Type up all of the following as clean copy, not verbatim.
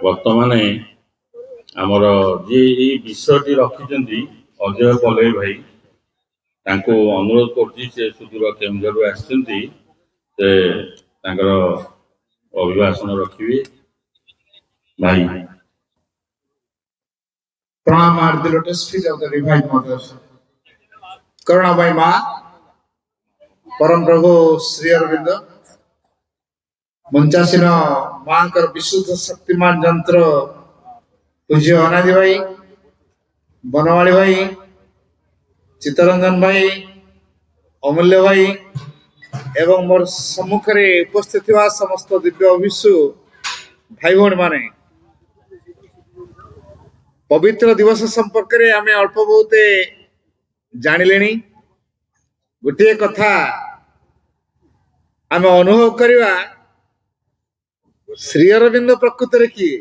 ବର୍ତ୍ତମାନ ଆମର ଯିଏ ଏଇ ବିଷୟଟି ରଖିଛନ୍ତି ଅଜୟ ପଲେଇ ଭାଇ, ତାଙ୍କୁ ଅନୁରୋଧ କରୁଛି, ସେ ସୁଦୂର କେଉଁଝରରୁ ଆସିଛନ୍ତି, ସେ ତାଙ୍କର ଅଭିଭାଷଣ ରଖିବେ। ଭାଇ, प्रणाम are the lotus feet of the divine mother. करुणा भाई माँ परम प्रभु श्री अरविंद मंचासीन माँ कर विशुद्ध शक्तिमान जंत्र पूज्य अनादि भाई, बनवाली भाई, चित्तरंजन भाई, अमूल्य भाई एवं मोर सम्मुखें उपस्थित समस्त दिव्य अभिषु भाई भौणी माने पवित्र दिवस संपर्क में आम अल्प बहुत जानिले। गोटे कथा आम अनुभव करवा, श्री अरविंद प्रकृत रे किए?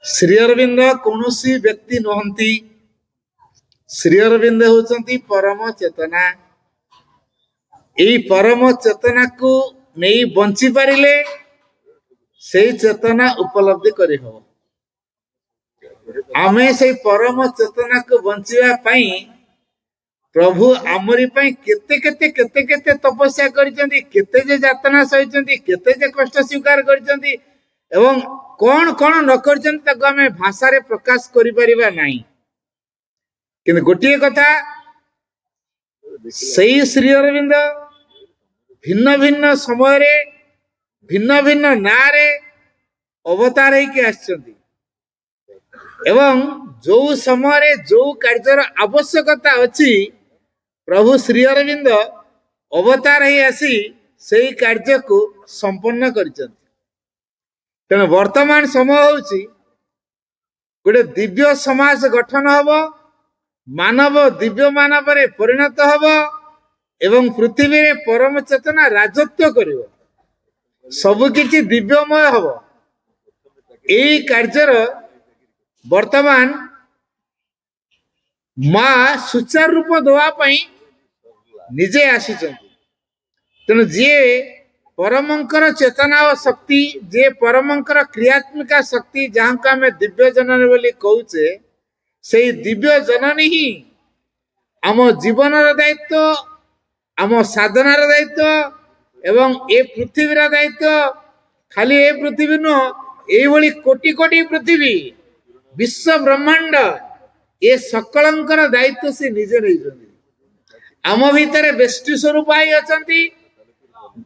श्री अरविंद कौन व्यक्ति नुहंती। श्री अरविंद होचंती परम चेतना। यही परम चेतना को नहीं बंची पारिले से चेतना उपलब्धि करी हो। आमे से परम चेतना को बंचिया पाई प्रभु आमरी पाई केते केते केते केते तपस्या करिसेंती, केते जे यातना सहिसेंती, केते जे कष्ट स्वीकार करिसेंती एवं कौन कौन न करिसेंती ताको आमे भाषा रे प्रकाश करि परिबा नाही। किंतु गोटे कथा, सही श्री अरविंद भिन्न भिन्न समय रे भिन्न भिन्न ना रे अवतार होके आछंती एवं जो समय रे जो कार्यर आवश्यकता अछि प्रभु श्री अरविंद अवतार ही आसी सही कार्य को संपन्न करिसेंती। तेणु वर्तमान समय होउची गोटे दिव्य समाज गठन हब, मानव दिव्य मानव रे परिणत हब एवं पृथ्वी रे परम चेतना राजत्व करिवो, सब किछि दिव्यमय हब। एई कार्यर वर्तमान माँ सुचार रूप देवा पई निजे आसीचंती। तेणु जे परमंकर चेतना और शक्ति, जे परमंकर क्रियात्मक शक्ति जहाँ को आम दिव्य जननी बोली कहूचे, से दिव्य जननी ही आम जीवन दायित्व, आम साधनार दायित्व एवं ए पृथ्वीर दायित्व, खाली ए पृथ्वी नुह, ये कोटि कोटि पृथ्वी विश्व ब्रह्मांड ये सकलंकर दायित्व से निजे नहीं। आम भितर बेष्टि स्वरूप आई अछंती,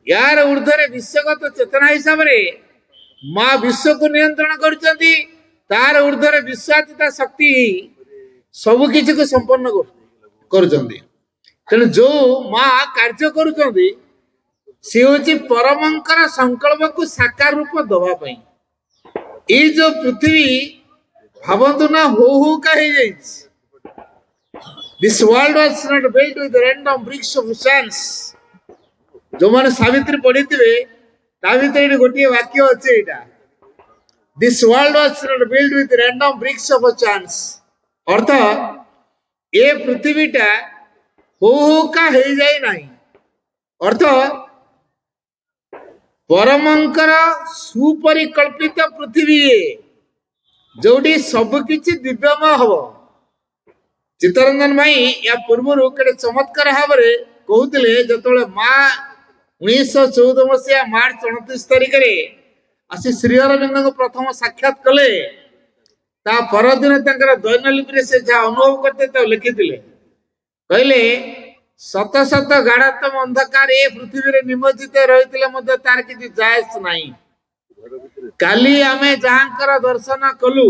यार ऊर्ध्वरे विश्वगत चेतना हिसाब रे माँ विश्व को नियंत्रण करछंती, तार ऊर्ध्वरे विश्वातीता शक्ति सब किछि को संपन्न करछंती। तेणु जो माँ कार्य करुछंती से होची परमंकर संकल्प को साकार रूप दवा पई। ये जो पृथ्वी भावंतु ना हो का ही जाइछ। This world was not built with random bricks of chance. जो माने सावित्री पढ़ी थिबे ता भितर गोटे वाक्य अछि एटा, This world was not built with random bricks of chance। अर्थ ए पृथ्वीटा हो का हे जाय नाही। अर्थ परमंकर सुपरिकल्पित पृथ्वी जोड़ी सबकिछि दिव्यमय हब। चित्तरंजन भाई या पूर्व केड़े चमत्कार भाव में कहते जो माँ 1914 मसीहा मार्च 29 तारिख आसी श्री अरविंद को प्रथम साक्षात कले, ता परदिन दैनलिपि से जहाँ अनुभव करते लिखिले, कहले शत शत गाढ़तम अंधकार ए पृथ्वी रे निमज्जित रही तार किसी जायज नहीं। काली आमे जहाँकर दर्शन कलु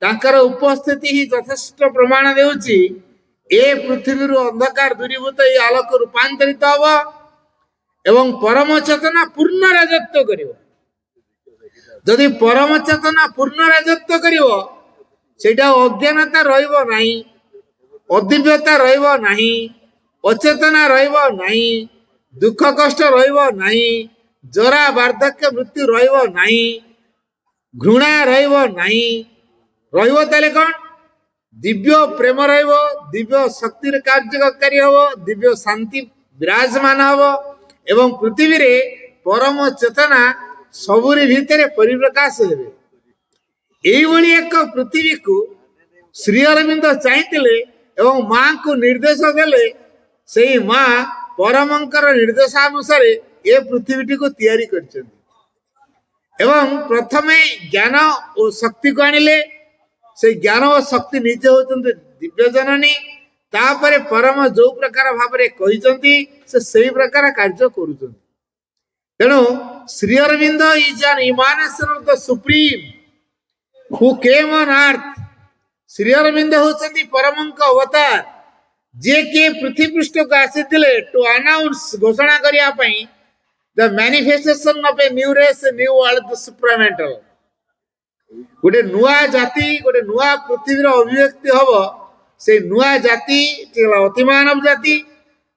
तांकर उपस्थिति ही यथेष्ट प्रमाण देउची ए पृथ्वी रु अंधकार दूरीभूत ये आलोक रूपांतरित हब एवं परम चेतना पूर्ण राजत्व करिवो। जदि परम चेतना पूर्ण राजत्व करिवो सेटा अज्ञानता रहिबो नाही, अदिव्यता रहिबो नाही, अचेतना रहिबो नाही, दुख कष्ट रहिबो नाही, जरा वार्धक्य मृत्यु रहिबो नाही, घृणा रहिबो नाही, रहिबो ताले कोन? दिव्य प्रेम रहिबो, दिव्य शक्ति कार्यकारी हबो, दिव्य शांति विराजमान हबो एवं पृथ्वी रे परम चेतना सबुरी भितर परिप्रकाश हेबे। एइभଳି एक पृथ्वी को श्री अरविंद चाहिए एवं माँ को निर्देश देले से माँ परमंकर निर्देशानुसार ए पृथ्वी को तैयारी करछन्ति। एवं प्रथमे ज्ञान और शक्ति को आनिले से ज्ञान और शक्ति निजे होचन्ति दिव्य जननी तापरे परम जो प्रकार भाबरे कहिसन्ति से प्रकार कार्य करूछन्ति। तेणु Sri Aurobindo is an emanation of the supreme who came on earth. Sri Aurobindo होचन्ति परमंक अवतार जे के पृथ्वी पृष्ठ को आसीथिले टू अनाउंस घोषणा करिया पई the manifestation of a new race new world supramental. गोटे नुआ जाति गोटे नुआ पृथ्वीर अभिव्यक्ति हबो। से नुआ जाति अति मानव जाति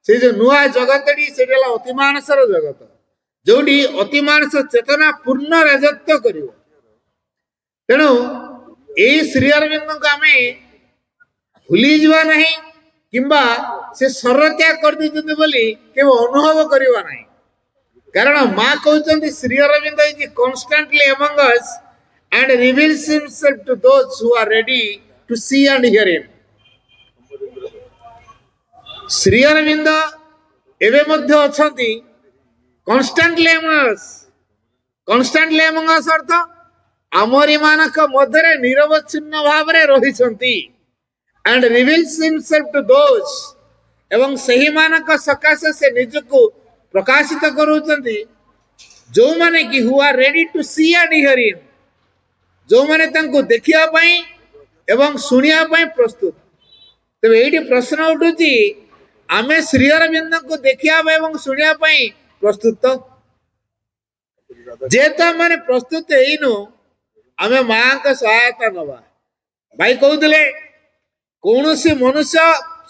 से जो नुआ जगतटी से अति मानसर जगत जोटी अति मानस चेतना पूर्ण राजत्व करिवो। तेणु यही श्री अरविंद को आम भूली जावा नहीं किंबा से शर त्याग कर देते बोली केवल अनुभव करवा नहीं। कारण माँ कहते Shri Aurobindo is constantly among us and reveals himself to those who are ready to see and hear him. Shri Aurobindo एवं मध्य अछंती constantly among us. Constantly among us अर्थ आमरी मानक मध्य निरवच्छिन्न भाव में रही and reveals himself to those एवं सही मानक सकाशे से निजको प्रकाशित करूचंती जो माने कि who are ready to see and hear him. जो माने तांको देखिया पई एवं सुनिया पई प्रस्तुत। तबे एठी प्रश्न उठुची आमे श्री अरविंद को देखिया पई एवं सुनिया पई प्रस्तुत जेता माने प्रस्तुत हेइनु आमे मां का सहायता नवा। भाई कहते कौन सी मनुष्य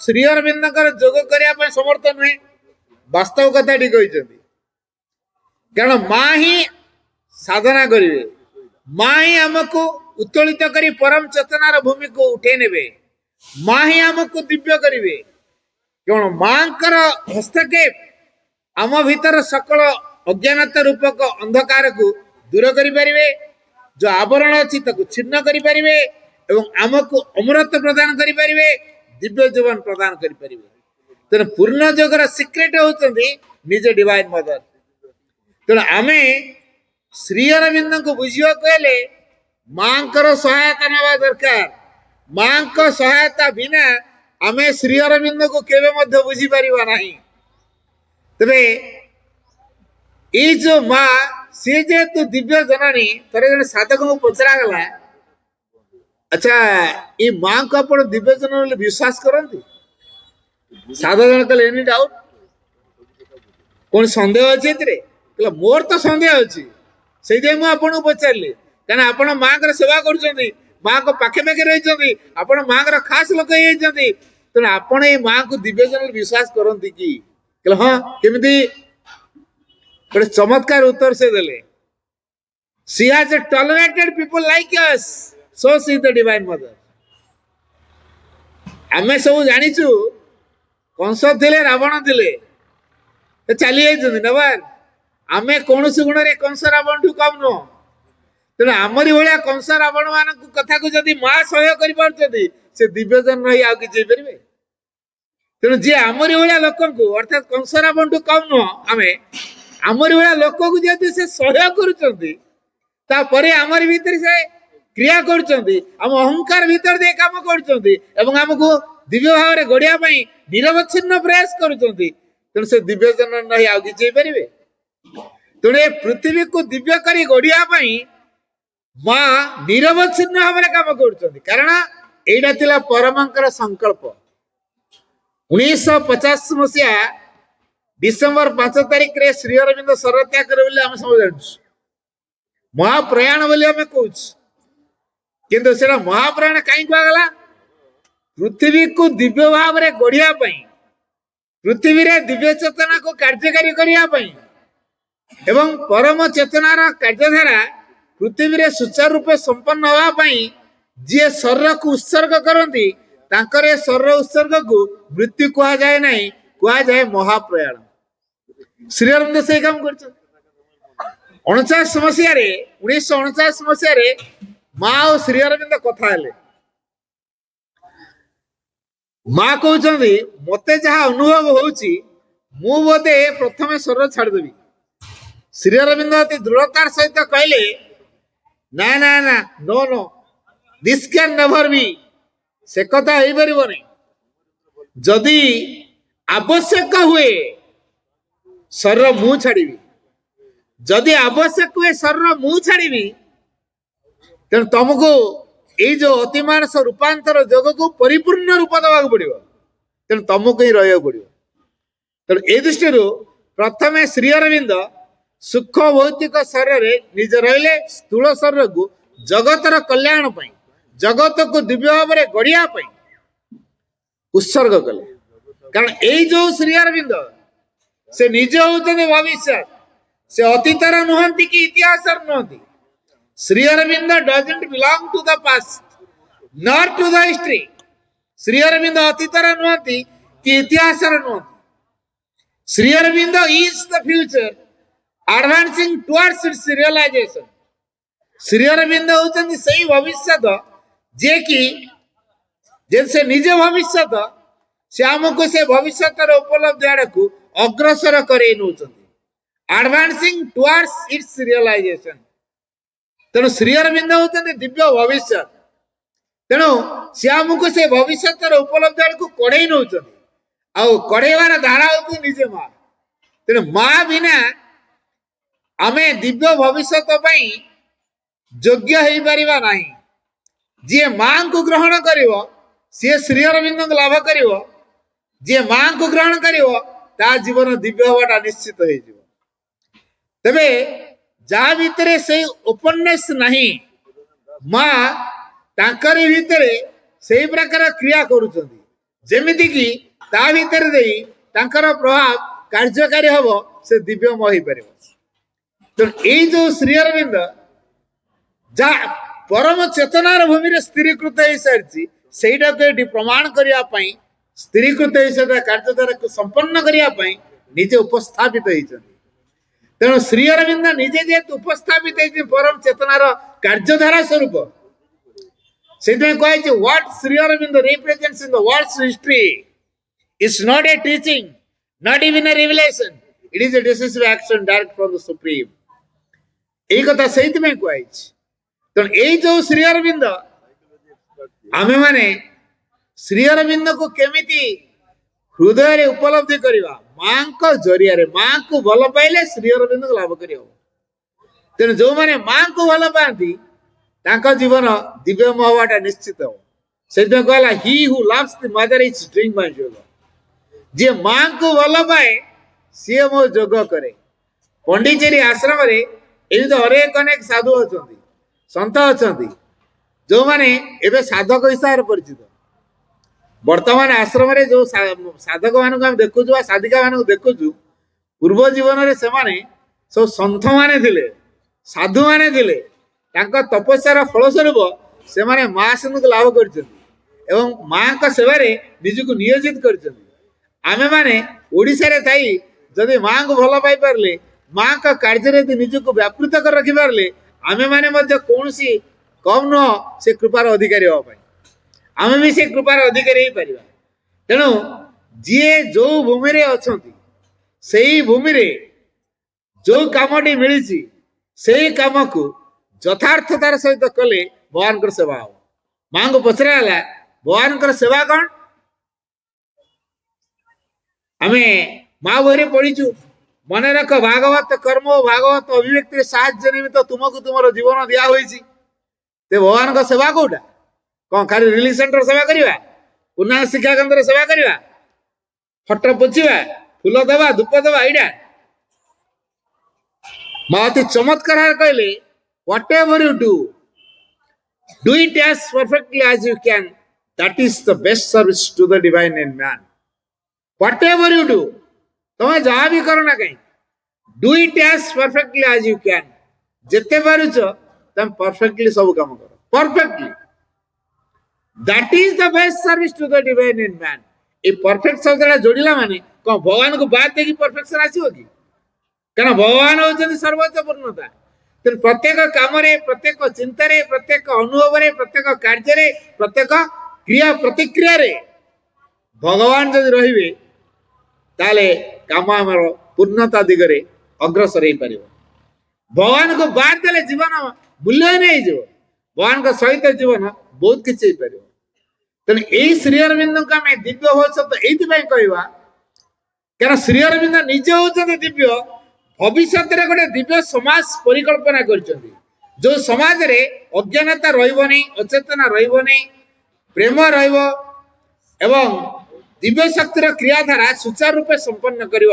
श्री अरविंद जोग करने समर्थ नुहे। वास्तव कथा कारण माँ ही साधना करेंगे। माँ ही आमको उत्तोलित करी परम चेतनार भूमि को उठे नेबे। माँ ही आमको दिव्य करेंगे। क्यों माँ हस्तक्षेप आम भीतर सकल अज्ञानता रूपक अंधकार को दूर करें जो आवरण अच्छी छिन्न करें एवं आमको अमृत प्रदान करें दिव्य जीवन प्रदान करें। तेना पूर्ण जगर सिक्रेट होती निजे डिवाइन मदर। तेना आमे श्री अरविंद को बुझा कहले माँ सहायता नवा दरकार। माँ को सहायता बिना आमे श्री अरविंद को केवे मध्य बुझी पारिबा नहीं। तबे ये जो माँ सी जेतु दिव्य जननी थोड़े जन साधक को पचरा गला अच्छा ये माँ को आप दिव्य जन विश्वास करती। साधक जन कहले एनी डाउट कौन संदेह अच्छे कहला मोर तो संदेह अच्छी से मुझे पचारे कहीं आप माँ को सेवा कर माँ को पाखे पाखे रही आप माँ को खास लोक तेना आपण ये माँ को दिव्य जन विश्वास करती कि हाँ केमिति गोटे चमत्कार उत्तर से देले। She has tolerated people like us so she the divine mother. आमे सब जानिचु कंस थिले रावण थिले चली जाइछन नबार आमे कोनोसी गुण रे कंस रावण ठू कम नो। तेणु आमरी भाया कंस रावण मान कथा को जदि माँ सहयोग कर पार्छथि से दिव्यजन रही आ किछि परिबे। तेणु जे आमरी भाया लोक को अर्थात कंस रावण ठू कम नो आमे आमरी भाया लोक को जदि से सहयोग करूछथि तापरे आमरी भीतर से क्रिया करुछथि आम अहंकार भीतर दे काम करुछथि एवं हमको दिव्य भाव में गढ़िया निरवच्छिन्न प्रयास करुछथि। तेणु से दिव्यजन नहीं आ किछि परिबे। तेणु ए पृथ्वी को दिव्य करी गढ़िया माँ निरवच्छिन्न भाव में काम करुछथि कारण एटा थिला परमंकर संकल्प। 1950 मसीहा डिसेम्बर 5 तारिख रे श्री अरविंद शरत्याग करे बोली हम सब जानछु। महाप्रयाण बोली हमें कहूँ किंतु सेटा महाप्रयाण कहीं कहगला पृथ्वी को दिव्य भाव में गढ़िया पृथ्वी रे दिव्य चेतना को कार्यकारी करने एवं परम चेतनार कार्यधारा पृथ्वी रे सुचारू रूपे संपन्न होगापाई जी शरीर को उत्सर्ग करती तांकर शरीर उत्सर्ग को मृत्यु कहा जाए नहीं कहा जाए महाप्रयाण। श्री अरविंद से काम कर ଅଣଚାଶ ମସିହାରେ 1949 ମସିହାରେ ମା ଓ ଶ୍ରୀ ଅରବିନ୍ଦ କଥା ହେଲେ। ମା କହୁଛନ୍ତି ମତେ ଯାହା ଅନୁଭବ ହଉଛି ମୁଁ ବୋଧେ ପ୍ରଥମେ ଶରୀର ଛାଡ଼ିଦେବି। ଶ୍ରୀ ଅରବିନ୍ଦ ଅତି ଦୃଢ଼ତାର ସହିତ କହିଲେ ନା ନା ନା, no no, this can never be. ସେ କଥା ହେଇପାରିବନି। ଯଦି ଆବଶ୍ୟକ ହୁଏ ଶରୀର ମୁଁ ଛାଡ଼ିବି, ଯଦି ଆବଶ୍ୟକ ହୁଏ ଶରୀର ମୁଁ ଛାଡ଼ିବି, ତେଣୁ ତମକୁ ଏଇ ଯୋଉ ଅତିମାନସ ରୂପାନ୍ତର ଯୋଗକୁ ପରିପୂର୍ଣ୍ଣ ରୂପ ଦେବାକୁ ପଡିବ। ତେଣୁ ତମକୁ ହିଁ ରହିବାକୁ ପଡିବ। ତେଣୁ ଏ ଦୃଷ୍ଟିରୁ ପ୍ରଥମେ ଶ୍ରୀ ଅରବିନ୍ଦ ସୁଖ ଭୌତିକ ଶରୀରରେ ନିଜ ରହିଲେ, ସ୍ଥୂଳ ଶରୀରକୁ ଜଗତର କଲ୍ୟାଣ ପାଇଁ, ଜଗତକୁ ଦିବ୍ୟ ଭାବରେ ଗଢିବା ପାଇଁ ଉତ୍ସର୍ଗ କଲେ। କାରଣ ଏଇ ଯୋଉ ଶ୍ରୀ ଅରବିନ୍ଦ ସେ ନିଜେ ହଉଛନ୍ତି ଭବିଷ୍ୟତ। ସେ ଅତୀତର ନୁହନ୍ତି କି ଇତିହାସର ନୁହନ୍ତି। Sri Aurobindo doesn't belong to the past not to the history. Sri Aurobindo ଅତୀତର ନୁହନ୍ତି କି ଇତିହାସର ନୁହନ୍ତି। Sri Aurobindo is the future advancing towards its realisation. Sri Aurobindo ହଉଛନ୍ତି ସେଇ ଭବିଷ୍ୟତ ଯିଏକି ଯେ ସେ ନିଜେ ଭବିଷ୍ୟତ, ସେ ଆମକୁ ସେ ଭବିଷ୍ୟତର ଉପଲବ୍ଧି ଆଡକୁ ଅଗ୍ରସର କରେଇ ନେଉଛନ୍ତି, ଆଡଭାନ୍ସିଂ ଟୁୱାର୍ଡସ୍ ଇଟ୍ସ ରିୟଲାଇଜେସନ। ତେଣୁ ଶ୍ରୀ ଅରବିନ୍ଦ ହଉଛନ୍ତି ଦିବ୍ୟ ଭବିଷ୍ୟତ। ତେଣୁ ସେ ଆମକୁ ସେ ଭବିଷ୍ୟତର ଉପଲବ୍ଧି ଆଡକୁ କଢେଇ ନେଉଛନ୍ତି। ଆଉ କଢେଇବାର ଧାରା ହଉଛି ନିଜେ ମା। ତେଣୁ ମା ବିନା ଆମେ ଦିବ୍ୟ ଭବିଷ୍ୟତ ପାଇଁ ଯୋଗ୍ୟ ହେଇପାରିବା ନାହିଁ। ଯିଏ ମାଙ୍କୁ ଗ୍ରହଣ କରିବ ସିଏ ଶ୍ରୀ ଅରବିନ୍ଦଙ୍କୁ ଲାଭ କରିବ। ଯିଏ ମାଙ୍କୁ ଗ୍ରହଣ କରିବ ତା ଜୀବନ ଦିବ୍ୟ ହବାଟା ନିଶ୍ଚିତ ହେଇଯିବ। ତେବେ ଯାହା ଭିତରେ ସେଇ ଓପନନେସ୍ ନାହିଁ, ମା ତାଙ୍କରି ଭିତରେ ସେଇ ପ୍ରକାର କ୍ରିୟା କରୁଛନ୍ତି ଯେମିତିକି ତା ଭିତରେ ଦେଇ ତାଙ୍କର ପ୍ରଭାବ କାର୍ଯ୍ୟକାରୀ ହବ, ସେ ଦିବ୍ୟମୟ ହେଇପାରିବ। ତେଣୁ ଏଇ ଯୋଉ ଶ୍ରୀ ଅରବିନ୍ଦ ଯାହା ପରମ ଚେତନାର ଭୂମିରେ ସ୍ଥିରୀକୃତ ହେଇସାରିଛି, ସେଇଟାକୁ ଏଠି ପ୍ରମାଣ କରିବା ପାଇଁ, ସ୍ଥିରୀକୃତ ହେଇସାରିଥିବା କାର୍ଯ୍ୟଧାରାକୁ ସମ୍ପନ୍ନ କରିବା ପାଇଁ ନିଜେ ଉପସ୍ଥାପିତ ହେଇଛନ୍ତି। ତେଣୁ ଶ୍ରୀ ଅରବିନ୍ଦ ନିଜେ ଯେହେତୁ ଉପସ୍ଥାପିତ ହେଇଛନ୍ତି ପରମ ଚେତନାର କାର୍ଯ୍ୟଧାରା ସ୍ୱରୂପ, ସେଥିପାଇଁ କୁହାଯାଇଛି what Shri Arvind represents in the world's history is not a teaching, not even a revelation, it is a decisive action direct from the supreme। এই কথা ସେଇଥିପାଇଁ କୁହାଯାଇଛି। ତେଣୁ ଏଇ ଯୋଉ ଶ୍ରୀ ଅରବିନ୍ଦ, ଆମେମାନେ ଶ୍ରୀ ଅରବିନ୍ଦକୁ କେମିତି ହୃଦୟରେ ଉପଲବ୍ଧି କରିବା, ମାଙ୍କ ଜରିଆରେ। ମାଙ୍କୁ ଭଲ ପାଇଲେ ଶ୍ରୀ ଅରବିନ୍ଦକୁ ଲାଭ କରିହବ। ତେଣୁ ଯୋଉମାନେ ମାଙ୍କୁ ଭଲ ପାଆନ୍ତି ତାଙ୍କ ଜୀବନ ଦିବ୍ୟମୟ ହବାଟା ନିଶ୍ଚିତ ହବ। ସେଥିପାଇଁ କହିଲା he who loves the mother is doing my yoga. ଯିଏ ମାଙ୍କୁ ଭଲ ପାଏ ସିଏ ମୋ ଯୋଗ କରେ। ପଣ୍ଡିଚେରୀ ଆଶ୍ରମରେ ଏମିତି ଅନେକ ସାଧୁ ଅଛନ୍ତି, ସନ୍ଥ ଅଛନ୍ତି, ଯୋଉମାନେ ଏବେ ସାଧକ ହିସାବରେ ପରିଚିତ। ବର୍ତ୍ତମାନ ଆଶ୍ରମରେ ଯୋଉ ସାଧକ ମାନଙ୍କୁ ଆମେ ଦେଖୁଛୁ ବା ସାଧିକା ମାନଙ୍କୁ ଦେଖୁଛୁ, ପୂର୍ବ ଜୀବନରେ ସେମାନେ ସବୁ ସନ୍ଥ ମାନେ ଥିଲେ, ସାଧୁ ମାନେ ଥିଲେ। ତାଙ୍କ ତପସ୍ୟାର ଫଳସ୍ୱରୂପ ସେମାନେ ମା ସିଂହକୁ ଲାଭ କରିଛନ୍ତି ଏବଂ ମାଙ୍କ ସେବାରେ ନିଜକୁ ନିୟୋଜିତ କରିଛନ୍ତି। ଆମେମାନେ ଓଡ଼ିଶାରେ ଥାଇ ଯଦି ମାଙ୍କୁ ଭଲ ପାଇପାରିଲେ, ମାଙ୍କ କାର୍ଯ୍ୟରେ ଯଦି ନିଜକୁ ବ୍ୟାପୃତ କରି ରଖିପାରିଲେ, ଆମେମାନେ ମଧ୍ୟ କୌଣସି କମ୍ ନୁହଁ ସେ କୃପାର ଅଧିକାରୀ ହେବା ପାଇଁ। ଆମେ ବି ସେ କୃପାର ଅଧିକାରୀ ହେଇପାରିବା। ତେଣୁ ଯିଏ ଯୋଉ ଭୂମିରେ ଅଛନ୍ତି, ସେଇ ଭୂମିରେ ଯୋଉ କାମଟି ମିଳିଛି ସେଇ କାମକୁ ଯଥାର୍ଥତାର ସହିତ କଲେ ଭଗବାନଙ୍କର ସେବା ହବ। ମାଙ୍କୁ ପଚରା ହେଲା ଭଗବାନଙ୍କର ସେବା କଣ? ଆମେ ମା ବହିରେ ପଢିଛୁ, ମନେ ରଖ ଭାଗବତ କର୍ମ ଓ ଭାଗବତ ଅଭିବ୍ୟକ୍ତିରେ ସାହାଯ୍ୟ ନିମିତ୍ତ ତୁମକୁ ତୁମର ଜୀବନ ଦିଆ ହୋଇଛି। ତେ ଭଗବାନଙ୍କ ସେବା କୋଉଟା? କଣ ଖାଲି ରିଲିଫ ସେଣ୍ଟର ସେବା କରିବା, ପୂର୍ଣ୍ଣାଙ୍ଗ ଶିକ୍ଷା କେନ୍ଦ୍ର ସେବା କରିବା, ଫଟୋ ପୋଛିବା, ଫୁଲ ଦେବା, ଧୂପ ଦେବା? ଏଇଟା ମା ଅତି ଚମତ୍କାର କହିଲେ whatever you do it as perfectly as you can, that is the best service to the divine in man। whatever you do, ତମେ ଯାହା ବି କର ନା କାହିଁ, do it as perfectly as you can। ଯେତେ ପାରୁଛ ତମେ ପରଫେକ୍ଟଲି ସବୁ କାମ କର, perfectly. that is the best service to the divine in man। এই ପରଫେକ୍ଟ ଶବ୍ଦଟା ଯୋଡ଼ିଲା ମାନେ କଣ ଭଗବାନଙ୍କୁ ବାଦ ଦେଇକି ପରଫେକ୍ସନ ଆସିବ କି? କାରଣ ଭଗବାନ ହଉଛନ୍ତି ସର୍ବୋଚ୍ଚ ପୂର୍ଣ୍ଣତା। ତେଣୁ ପ୍ରତ୍ୟେକ କାମରେ, ପ୍ରତ୍ୟେକ ଚିନ୍ତାରେ, ପ୍ରତ୍ୟେକ ଅନୁଭବରେ, ପ୍ରତ୍ୟେକ କାର୍ଯ୍ୟରେ, ପ୍ରତ୍ୟେକ କ୍ରିୟା ପ୍ରତିକ୍ରିୟାରେ ଭଗବାନ ଯଦି ରହିବେ ତାହେଲେ କାମ ଆମର ପୂର୍ଣ୍ଣତା ଦିଗରେ ଅଗ୍ରସର ହେଇପାରିବ। ଭଗବାନଙ୍କୁ ବାଦ ଦେଲେ ଜୀବନ ମୂଲ୍ୟହୀନ ହେଇଯିବ। ଭଗବାନଙ୍କ ସହିତ ଜୀବନ ବହୁତ କିଛି ହେଇପାରିବ। ତେଣୁ ଏଇ ଶ୍ରୀ ଅରବିନ୍ଦଙ୍କୁ ଆମେ ଦିବ୍ୟ ଭବିଷ୍ୟତ ଏଇଥିପାଇଁ କହିବା, କାରଣ ଶ୍ରୀ ଅରବିନ୍ଦ ନିଜେ ହଉଛନ୍ତି ଦିବ୍ୟ, ଭବିଷ୍ୟତରେ ଗୋଟେ ଦିବ୍ୟ ସମାଜ ପରିକଳ୍ପନା କରିଛନ୍ତି, ଯୋଉ ସମାଜରେ ଅଜ୍ଞାନତା ରହିବନି, ଅଚେତନା ରହିବନି, ପ୍ରେମ ରହିବ ଏବଂ ଦିବ୍ୟ ଶକ୍ତିର କ୍ରିୟାଧାରା ସୁଚାରୁ ରୂପେ ସମ୍ପନ୍ନ କରିବ,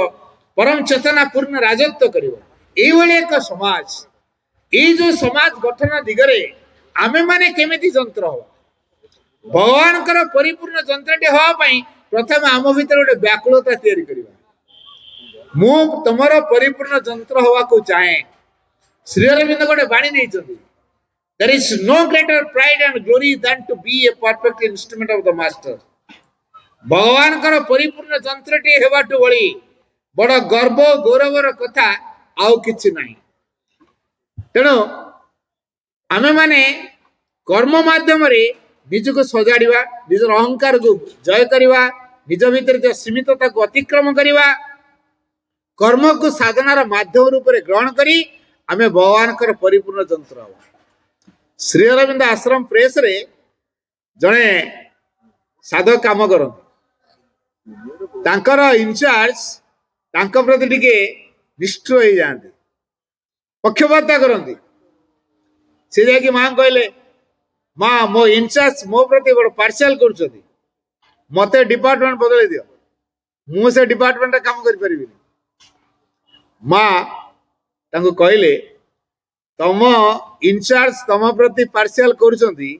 ପରମ ଚେତନା ପୂର୍ଣ୍ଣ ରାଜତ୍ୱ କରିବ। এইଭଳି ଏକ ସମାଜ, ଏଇ ଯୋଉ ସମାଜ ଗଠନ ଦିଗରେ ଆମେ ମାନେ କେମିତି ଯନ୍ତ୍ର ହବା, ଭଗବାନଙ୍କର ପରିପୂର୍ଣ୍ଣ ଯନ୍ତ୍ରଟି ହବା ପାଇଁ ପ୍ରଥମେ ଆମ ଭିତରେ ଗୋଟେ ବ୍ୟାକୁଳତା ତିଆରି କରିବା। ମୁଁ ତମର ପରିପୂର୍ଣ୍ଣ ଯନ୍ତ୍ର ହବାକୁ ଚାହେଁ। ଶ୍ରୀ ଅରବିନ୍ଦ ଗୋଟେ ବାଣୀ ଦେଇଛନ୍ତି, there is no greater pride and glory than to be a perfect instrument of the master। ଭଗବାନଙ୍କର ପରିପୂର୍ଣ୍ଣ ଯନ୍ତ୍ରଟି ହେବାଠୁ ଭଳି ବଡ ଗର୍ବ ଗୌରବର କଥା ଆଉ କିଛି ନାହିଁ। ତେଣୁ ଆମେ ମାନେ କର୍ମ ମାଧ୍ୟମରେ ନିଜକୁ ସଜାଡ଼ିବା, ନିଜର ଅହଙ୍କାରକୁ ଜୟ କରିବା, ନିଜ ଭିତରେ ଯେଉଁ ସୀମିତତାକୁ ଅତିକ୍ରମ କରିବା, କର୍ମକୁ ସାଧନାର ମାଧ୍ୟମ ରୂପରେ ଗ୍ରହଣ କରି ଆମେ ଭଗବାନଙ୍କର ପରିପୂର୍ଣ୍ଣ ଯନ୍ତ୍ର ହବା। ଶ୍ରୀ ଅରବିନ୍ଦ ଆଶ୍ରମ ପ୍ରେସରେ ଜଣେ ସାଧକ କାମ କରନ୍ତି। ତାଙ୍କର ଇନଚାର୍ଜ ତାଙ୍କ ପ୍ରତି ଟିକେ ନିଷ୍ଠୁର ହେଇଯାଆନ୍ତି, ପକ୍ଷପାତ କରନ୍ତି। ସେ ଯାଇକି ମାଙ୍କୁ କହିଲେ, ମା ମୋ ଇନଚାର୍ଜ ମୋ ପ୍ରତି ବଡ ପାର୍ସିଆଲ କରୁଛନ୍ତି, ମତେ ଡିପାର୍ଟମେଣ୍ଟ ବଦଳେଇ ଦିଅ, ମୁଁ ସେ ଡିପାର୍ଟମେଣ୍ଟରେ କାମ କରିପାରିବିନି। ମା ତାଙ୍କୁ କହିଲେ, ତମ ଇନଚାର୍ଜ ତମ ପ୍ରତି ପାର୍ସିଆଲ କରୁଛନ୍ତି,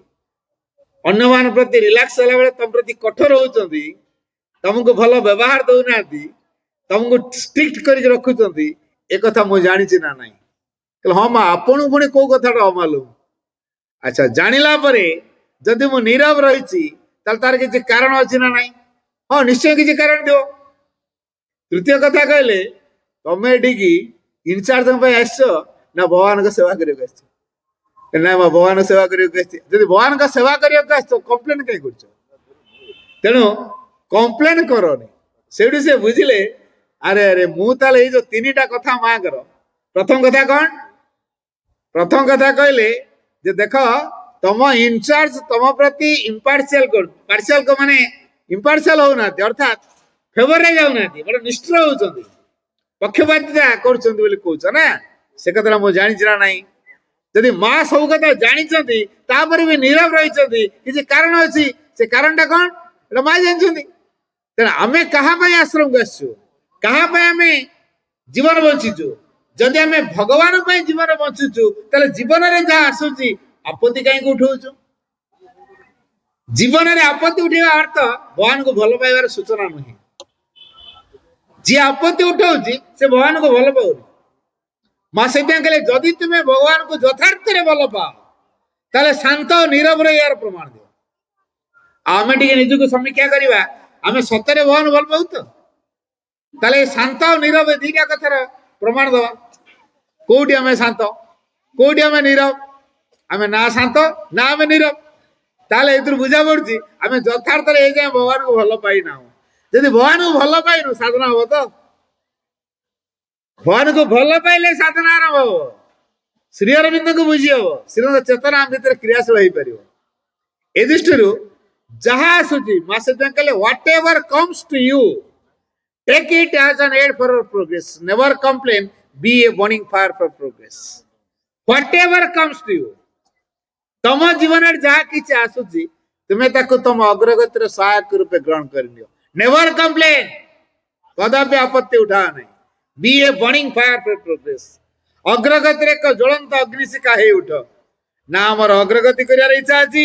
ଅନ୍ୟମାନଙ୍କ ପ୍ରତି ରିଲାକ୍ସ ହେଲା ବେଳେ ତମ ପ୍ରତି କଠୋର ହଉଛନ୍ତି, ତମକୁ ଭଲ ବ୍ୟବହାର ଦଉନାହାନ୍ତି, ତମକୁ ଷ୍ଟ୍ରିକ୍ଟ କରିକି ରଖୁଛନ୍ତି, ଏ କଥା ମୁଁ ଜାଣିଛି ନା ନାହିଁ। ହଁ ମା, ଆପଣଙ୍କୁ ପୁଣି କୋଉ କଥାଟା ଅମାଲୁମ? ଆଚ୍ଛା, ଜାଣିଲା ପରେ ଯଦି ମୁଁ ନୀରବ ରହିଛି ତାହେଲେ ତାର କିଛି କାରଣ ଅଛି ନା ନାହିଁ? ହଁ, ନିଶ୍ଚୟ କିଛି କାରଣ ଥିବ। ତୃତୀୟ କଥା କହିଲେ, ତମେ ଏଠିକି ଇନଚାର୍ଜ ପାଇଁ ଆସିଛ ନା ଭଗବାନଙ୍କ ସେବା କରିବାକୁ ଆସିଛ? ନା ମା, ଭଗବାନଙ୍କ ସେବା କରିବାକୁ ଆସିଛି। ଯଦି ଭଗବାନଙ୍କ ସେବା କରିବାକୁ ଆସିଛ, କମ୍ପ୍ଲେନ କାହିଁ କରୁଛ? ତେଣୁ କମ୍ପ୍ଲେନ କରନି। ସେଇଠୁ ସେ ବୁଝିଲେ, ଆରେ ଆରେ ମୁଁ ତାହେଲେ ଏଇ ଯୋଉ ତିନିଟା କଥା ମାଙ୍କର, ପ୍ରଥମ କଥା କଣ? ପ୍ରଥମ କଥା କହିଲେ ଯେ ଦେଖ, ତମ ଇନଚାର୍ଜ ତମ ପ୍ରତି ଇମ୍ପାର୍ସିଆଲ ପାର୍ସିଆଲ ମାନେ ଇମ୍ପାର୍ସିଆଲ ହଉନାହାନ୍ତି, ଅର୍ଥାତ୍ ଫେଭରରେ ଯାଉନାହାନ୍ତି, ବଡ ନିଷ୍ଠୁର ହଉଛନ୍ତି, ପକ୍ଷପାତିତା କରୁଛନ୍ତି ବୋଲି କହୁଛ ନା? ସେ କଥାଟା ମୁଁ ଜାଣିଛି ନା ନାହିଁ? ଯଦି ମା ସବୁ କଥା ଜାଣିଛନ୍ତି ତାପରେ ବି ନୀରବ ରହିଛନ୍ତି, କିଛି କାରଣ ଅଛି। ସେ କାରଣଟା କଣ? ଏଟା ମା ଜାଣିଛନ୍ତି। ତେଣୁ ଆମେ କାହା ପାଇଁ ଆଶ୍ରମକୁ ଆସିଛୁ, କାହା ପାଇଁ ଆମେ ଜୀବନ ବଞ୍ଚିଛୁ? ଯଦି ଆମେ ଭଗବାନ ପାଇଁ ଜୀବନ ବଞ୍ଚୁଛୁ, ତାହେଲେ ଜୀବନରେ ଯାହା ଆସୁଛି ଆପତ୍ତି କାହିଁକି ଉଠଉଛୁ? ଜୀବନରେ ଆପତ୍ତି ଉଠେଇବା ଅର୍ଥ ଭଗବାନଙ୍କୁ ଭଲ ପାଇବାର ସୂଚନା ନୁହେଁ। ଯିଏ ଆପତ୍ତି ଉଠଉଛି ସେ ଭଗବାନଙ୍କୁ ଭଲ ପାଉନି। ମା ସେଥିପାଇଁ କହିଲେ, ଯଦି ତୁମେ ଭଗବାନଙ୍କୁ ଯଥାର୍ଥରେ ଭଲ ପାଅ ତାହେଲେ ଶାନ୍ତ ଓ ନୀରବରେ ଏହାର ପ୍ରମାଣ ଦିଅ। ଆମେ ଟିକେ ନିଜକୁ ସମୀକ୍ଷା କରିବା, ଆମେ ସତରେ ଭଗବାନ ଭଲ ପାଉ ତ? ତାହେଲେ ଶାନ୍ତ ଓ ନୀରବ ଦିଟା କଥାର ପ୍ରମାଣ ଦବା। କୋଉଠି ଆମେ ଶାନ୍ତ, କୋଉଠି ଆମେ ନୀରବ? ଆମେ ନା ଶାନ୍ତ ନା ଆମେ ନୀରବ। ତାହେଲେ ଏଥିରୁ ବୁଝା ପଡୁଛି ଆମେ ଯଥାର୍ଥରେ ଏଇ ଯାଏଁ ଭଗବାନଙ୍କୁ ଭଲ ପାଇନାହୁଁ। ଯଦି ଭଗବାନଙ୍କୁ ଭଲ ପାଇନୁ, ସାଧନା ହବ ତ? ଭଗବାନଙ୍କୁ ଭଲ ପାଇଲେ ସାଧନା ଆରମ୍ଭ ହବ, ଶ୍ରୀ ଅରବିନ୍ଦଙ୍କୁ ବୁଝି ହବ, ଶ୍ରୀଙ୍କ ଚେତନା ଆମ ଭିତରେ କ୍ରିୟାଶୀଳ ହେଇପାରିବ। ଏ ଦୃଷ୍ଟିରୁ ଯାହା ଆସୁଛି ମା ସେଥିପାଇଁ କହିଲେ, whatever comes to you take it as an aid for progress, never complain, be a burning fire for progress। whatever comes to you, ତମ ଜୀବନରେ ଯାହା କିଛି ଆସୁଛି ତୁମେ ତାକୁ ତମ ଅଗ୍ରଗତିର ସହାୟକ ରୂପେ ଗ୍ରହଣ କରିନିଅ। ନେଭର କମ୍ପ୍ଲେନ୍, କଦାପି ଆପତ୍ତି ଉଠାଅ ନାହିଁ। be a burning fire for progress, ଅଗ୍ରଗତିରେ ଏକ ଜ୍ୱଳନ୍ତ ଅଗ୍ନିଶିଖା ହେଇ ଉଠ। ନା ଆମର ଅଗ୍ରଗତି କରିବାର ଇଚ୍ଛା ଅଛି,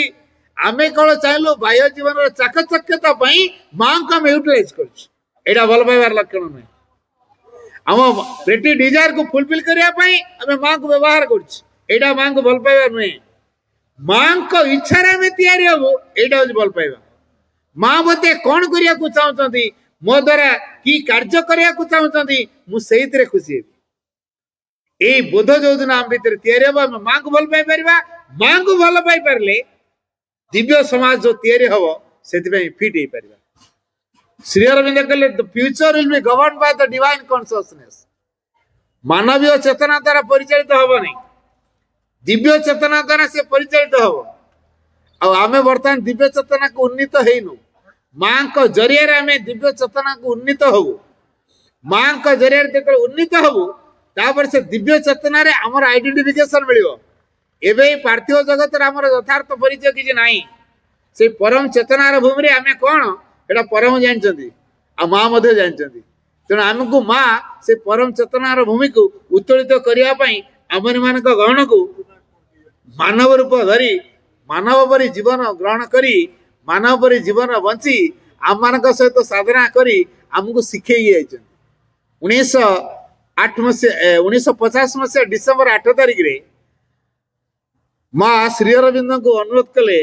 ଆମେ କଣ ଚାହିଁଲୁ ବାହ୍ୟ ଜୀବନର ଚାକଚକ୍ୟତା ପାଇଁ ମାଙ୍କୁ ଆମେ ୟୁଟିଲାଇଜ କରୁଛୁ, ଏଇଟା ଭଲ ପାଇବାର ଲକ୍ଷଣ ନୁହେଁ। ଆମ ପ୍ରେଟି ଡିଜାୟାରକୁ ଫୁଲଫିଲ କରିବା ପାଇଁ ଆମେ ମାଙ୍କୁ ବ୍ୟବହାର କରୁଛୁ, ଏଇଟା ମାଙ୍କୁ ଭଲ ପାଇବା ନୁହେଁ। ମାଙ୍କ ଇଚ୍ଛାରେ ଆମେ ତିଆରି ହବୁ, ଏଇଟା ହଉଛି ଭଲ ପାଇବା। ମା ମତେ କଣ କରିବାକୁ ଚାହୁଁଛନ୍ତି, ମୋ ଦ୍ଵାରା କି କାର୍ଯ୍ୟ କରିବାକୁ ଚାହୁଁଛନ୍ତି, ମୁଁ ସେଇଥିରେ ଖୁସି ହେବି। ଏଇ ବୋଧ ଯୋଉଦିନ ଆମ ଭିତରେ ତିଆରି ହବ ଆମେ ମାଙ୍କୁ ଭଲ ପାଇପାରିବା। ମାଙ୍କୁ ଭଲ ପାଇପାରିଲେ ଦିବ୍ୟ ସମାଜ ଯୋଉ ତିଆରି ହବ ସେଥିପାଇଁ ଫିଟ୍ ହେଇପାରିବା। ଶ୍ରୀ ଅରବିନ୍ଦ କହିଲେ the future will be govern by the divine consciousness. ମାନବୀୟ ଚେତନା ଦ୍ୱାରା ପରିଚାଳିତ ହବ ନାହିଁ, ଦିବ୍ୟ ଚେତନା ଦ୍ୱାରା ସେ ପରିଚାଳିତ ହବ। ଆଉ ଆମେ ବର୍ତ୍ତମାନ ଦିବ୍ୟ ଚେତନାକୁ ଉନ୍ନୀତ ହେଇନୁ। ମାଙ୍କ ଜରିଆରେ ଆମେ ଦିବ୍ୟ ଚେତନାକୁ ଉନ୍ନୀତ ହବୁ। ମାଙ୍କ ଜରିଆରେ ଯେତେବେଳେ ଉନ୍ନୀତ ହବୁ ତାପରେ ସେ ଦିବ୍ୟ ଚେତନାରେ ଆମର ଆଇଡେଣ୍ଟିଫିକେସନ ମିଳିବ। ଏବେ ଏଇ ପାର୍ଥିବ ଜଗତରେ ଆମର ଯଥାର୍ଥ ପରିଚୟ କିଛି ନାହିଁ। ସେଇ ପରମ ଚେତନାର ଭୂମିରେ ଆମେ କଣ ଏଟା ପରମ ଜାଣିଛନ୍ତି, ଆଉ ମା ମଧ୍ୟ ଜାଣିଛନ୍ତି। ତେଣୁ ଆମକୁ ମା ସେ ପରମ ଚେତନାର ଭୂମିକୁ ଉତ୍ତୋଳିତ କରିବା ପାଇଁ ଆମରି ମାନଙ୍କ ଗହଣକୁ ମାନବ ରୂପ ଧରି ମାନବ ପରି ଜୀବନ ଗ୍ରହଣ କରି ମାନବ ପରି ଜୀବନ ବଞ୍ଚି ଆମମାନଙ୍କ ସହିତ ସାଧନା କରି ଆମକୁ ଶିଖେଇ ଯାଇଛନ୍ତି। 1950 ଡିସେମ୍ବର 8 ତାରିଖରେ ମା ଶ୍ରୀ ଅରବିନ୍ଦଙ୍କୁ ଅନୁରୋଧ କଲେ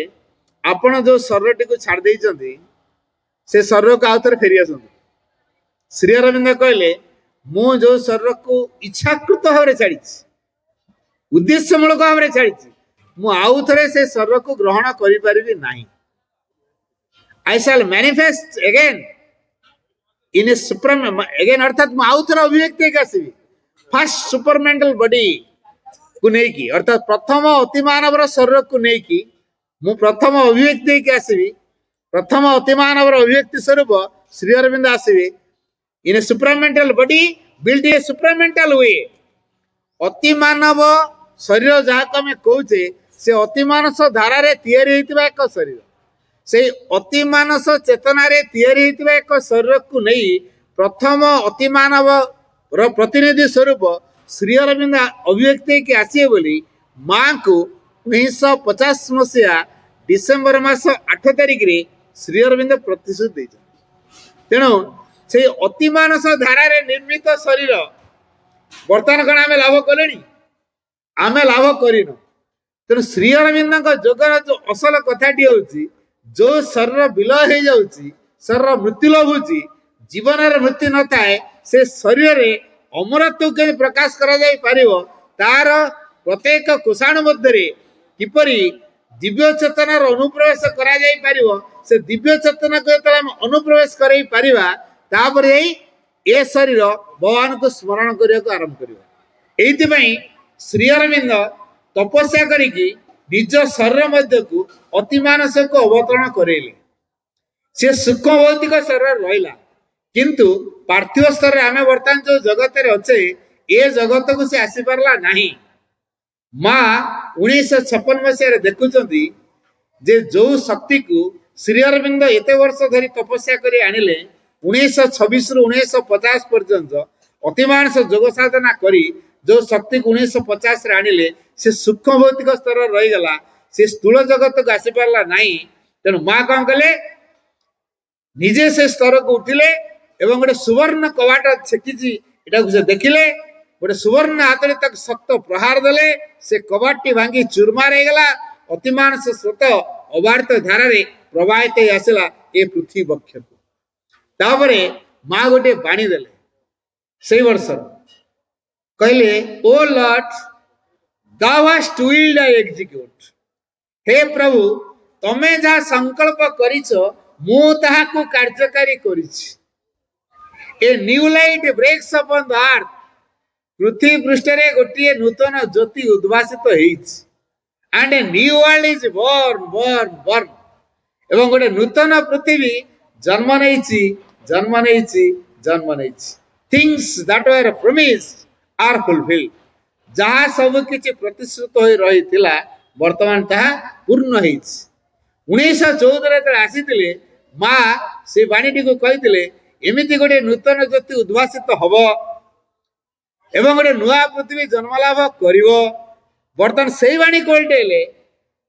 ଆପଣ ଯୋଉ ଶରୀରଟିକୁ ଛାଡ଼ି ଦେଇଛନ୍ତି ସେ ଶରୀରକୁ ଆଉ ଥରେ ଫେରି ଆସନ୍ତୁ। ଶ୍ରୀ ଅରବିନ୍ଦ କହିଲେ ମୁଁ ଯୋଉ ଶରୀରକୁ ଇଚ୍ଛାକୃତ ଭାବରେ ଛାଡ଼ିଛି, ଉଦ୍ଦେଶ୍ୟମୂଳକ ଭାବରେ ଛାଡ଼ିଛି, ମୁଁ ଆଉ ଥରେ ସେ ଶରୀରକୁ ଗ୍ରହଣ କରିପାରିବି ନାହିଁ। I shall manifest again in a again ଅର୍ଥାତ୍ ମୁଁ ଆଉ ଥରେ ଅଭିବ୍ୟକ୍ତି ହେଇକି ଆସିବି ଫାର୍ଷ୍ଟ ସୁପରମେଣ୍ଟାଲ ବଡି କୁ ନେଇକି, ଅର୍ଥାତ୍ ପ୍ରଥମ ଅତିମାନବର ଶରୀରକୁ ନେଇକି ମୁଁ ପ୍ରଥମ ଅଭିବ୍ୟକ୍ତି ହେଇକି ଆସିବି। ପ୍ରଥମ ଅତିମାନବର ଅଭିବ୍ୟକ୍ତି ସ୍ୱରୂପ ଶ୍ରୀ ଅରବିନ୍ଦ ଆସିବେ in a supramental body built in a supramental way। ଅତିମାନବ ଶରୀର ଯାହାକୁ ଆମେ କହୁଛେ ସେ ଅତିମାନସ ଧାରାରେ ତିଆରି ହେଇଥିବା ଏକ ଶରୀର। ସେଇ ଅତିମାନସ ଚେତନାରେ ତିଆରି ହେଇଥିବା ଏକ ଶରୀରକୁ ନେଇ ପ୍ରଥମ ଅତିମାନବର ପ୍ରତିନିଧି ସ୍ୱରୂପ ଶ୍ରୀ ଅରବିନ୍ଦ ଅଭିବ୍ୟକ୍ତି ହେଇକି ଆସିବେ ବୋଲି ମାଙ୍କୁ 1950 ଡିସେମ୍ବର ମାସ 8 ତାରିଖରେ ଶ୍ରୀ ଅରବିନ୍ଦ ପ୍ରତିଶ୍ରୁତି ଦେଇଛନ୍ତି। ତେଣୁ ସେଇ ଅତିମାନସ ଧାରାରେ ନିର୍ମିତ ଶରୀର ବର୍ତ୍ତମାନ କଣ ଆମେ ଲାଭ କଲେଣି? ଆମେ ଲାଭ କରିନୁ। ତେଣୁ ଶ୍ରୀ ଅରବିନ୍ଦଙ୍କ ଯୋଗର ଯୋଉ ଅସଲ କଥାଟି ହଉଛି ଯୋଉ ଶରୀର ବିଲୟ ହେଇଯାଉଛି, ଶରୀର ମୃତ୍ୟୁ ଲଭୁଛି, ଜୀବନରେ ମୃତ୍ୟୁ ନଥାଏ, ସେ ଶରୀରରେ ଅମରତ୍ୱ କେମିତି ପ୍ରକାଶ କରାଯାଇ ପାରିବ, ତାର ପ୍ରତ୍ୟେକ କୋଷାଣୁ ମଧ୍ୟରେ କିପରି ଦିବ୍ୟ ଚେତନାର ଅନୁପ୍ରବେଶ କରାଯାଇ ପାରିବ, ସେ ଦିବ୍ୟ ଚେତନାକୁ ଯେତେବେଳେ ଆମେ ଅନୁପ୍ରବେଶ କରାଇ ପାରିବା ତାପରେ ଏଇ ଏ ଶରୀର ଭଗବାନଙ୍କୁ ସ୍ମରଣ କରିବାକୁ ଆରମ୍ଭ କରିବ। ଏଇଥିପାଇଁ ଶ୍ରୀ ଅରବିନ୍ଦ ତପସ୍ୟା କରିକି ନିଜ ଶରୀର ମଧ୍ୟକୁ ଅତିମାନସକୁ ଅବତରଣ କରେଇଲେ। ସେ ସୂକ୍ଷ୍ମ ଭୌତିକ ଶରୀର ରହିଲା, କିନ୍ତୁ ପାର୍ଥିବ ସ୍ତରରେ ଆମେ ବର୍ତ୍ତମାନ ଯୋଉ ଜଗତରେ ଅଛେ ଏ ଜଗତକୁ ସେ ଆସିପାରିଲା ନାହିଁ। ମା 1956 ଦେଖୁଛନ୍ତି ଯେ ଯୋଉ ଶକ୍ତିକୁ ଶ୍ରୀ ଅରବିନ୍ଦ ଏତେ ବର୍ଷ ଧରି ତପସ୍ୟା କରି ଆଣିଲେ, 1926 ରୁ 1950 ପର୍ଯ୍ୟନ୍ତ ଅତିମାନସ ଯୋଗ ସାଧନା କରି ଯୋଉ ଶକ୍ତିକୁ 1950 ଆଣିଲେ ସେ ସୂକ୍ଷ୍ମ ଭୌତିକ ସ୍ତରରେ ରହିଗଲା, ସେ ସ୍ଥୂଳ ଜଗତକୁ ଆସିପାରିଲା ନାହିଁ। ତେଣୁ ମା କଣ କଲେ, ନିଜେ ସେ ସ୍ତରକୁ ଉଠିଲେ ଏବଂ ଗୋଟେ ସୁବର୍ଣ୍ଣ କବାଟ ଛେକିଛି ଏଟାକୁ ସେ ଦେଖିଲେ, ଗୋଟେ ସୁବର୍ଣ୍ଣ ହାତରେ ତାକୁ ଶକ୍ତ ପ୍ରହାର ଦେଲେ, ସେ କବାଟଟି ଭାଙ୍ଗି ଚୁରମାର ହେଇଗଲା। ଅତିମାନସ ସ୍ରୋତ ଅବାରିତ ଧାରାରେ ପ୍ରବାହିତ ହେଇ ଆସିଲା ଏ ପୃଥ୍ୱୀ ବକ୍ଷକୁ। ତାପରେ ମା ଗୋଟେ ବାଣୀ ଦେଲେ ସେଇ ବର୍ଷ, କହିଲେ O lord thou hast willed I execute। ହେ ପ୍ରଭୁ ତମେ ଯାହା ସଂକଳ୍ପ କରିଛ ମୁଁ ତାହାକୁ କାର୍ଯ୍ୟକାରୀ କରିଛି। A new light breaks upon the earth। ପୃଥ୍ୱୀ ପୃଷ୍ଠରେ ଗୋଟିଏ ନୂତନ ଜ୍ୟୋତି ଉଦ୍ଭାସିତ ହେଇଛି। and a new world is born। ଏବଂ ଗୋଟେ ନୂତନ ପୃଥିବୀ ଜନ୍ମ ନେଇଛି। things that were promised are fulfilled। ଯାହା ସବୁ କିଛି ପ୍ରତିଶ୍ରୁତ ହୋଇ ରହିଥିଲା ବର୍ତ୍ତମାନ ତାହା ପୂର୍ଣ୍ଣ ହେଇଛି। 1914 ଯେତେବେଳେ ଆସିଥିଲେ ମା ସେ ବାଣୀଟିକୁ କହିଥିଲେ ଏମିତି ଗୋଟେ ନୂତନ ଜ୍ୟୋତି ଉଦ୍ଭାସିତ ହବ ଏବଂ ଗୋଟେ ନୂଆ ପୃଥିବୀ ଜନ୍ମ ଲାଭ କରିବ। ବର୍ତ୍ତମାନ ସେଇ ବାଣୀ କୋଲଟେଇଲେ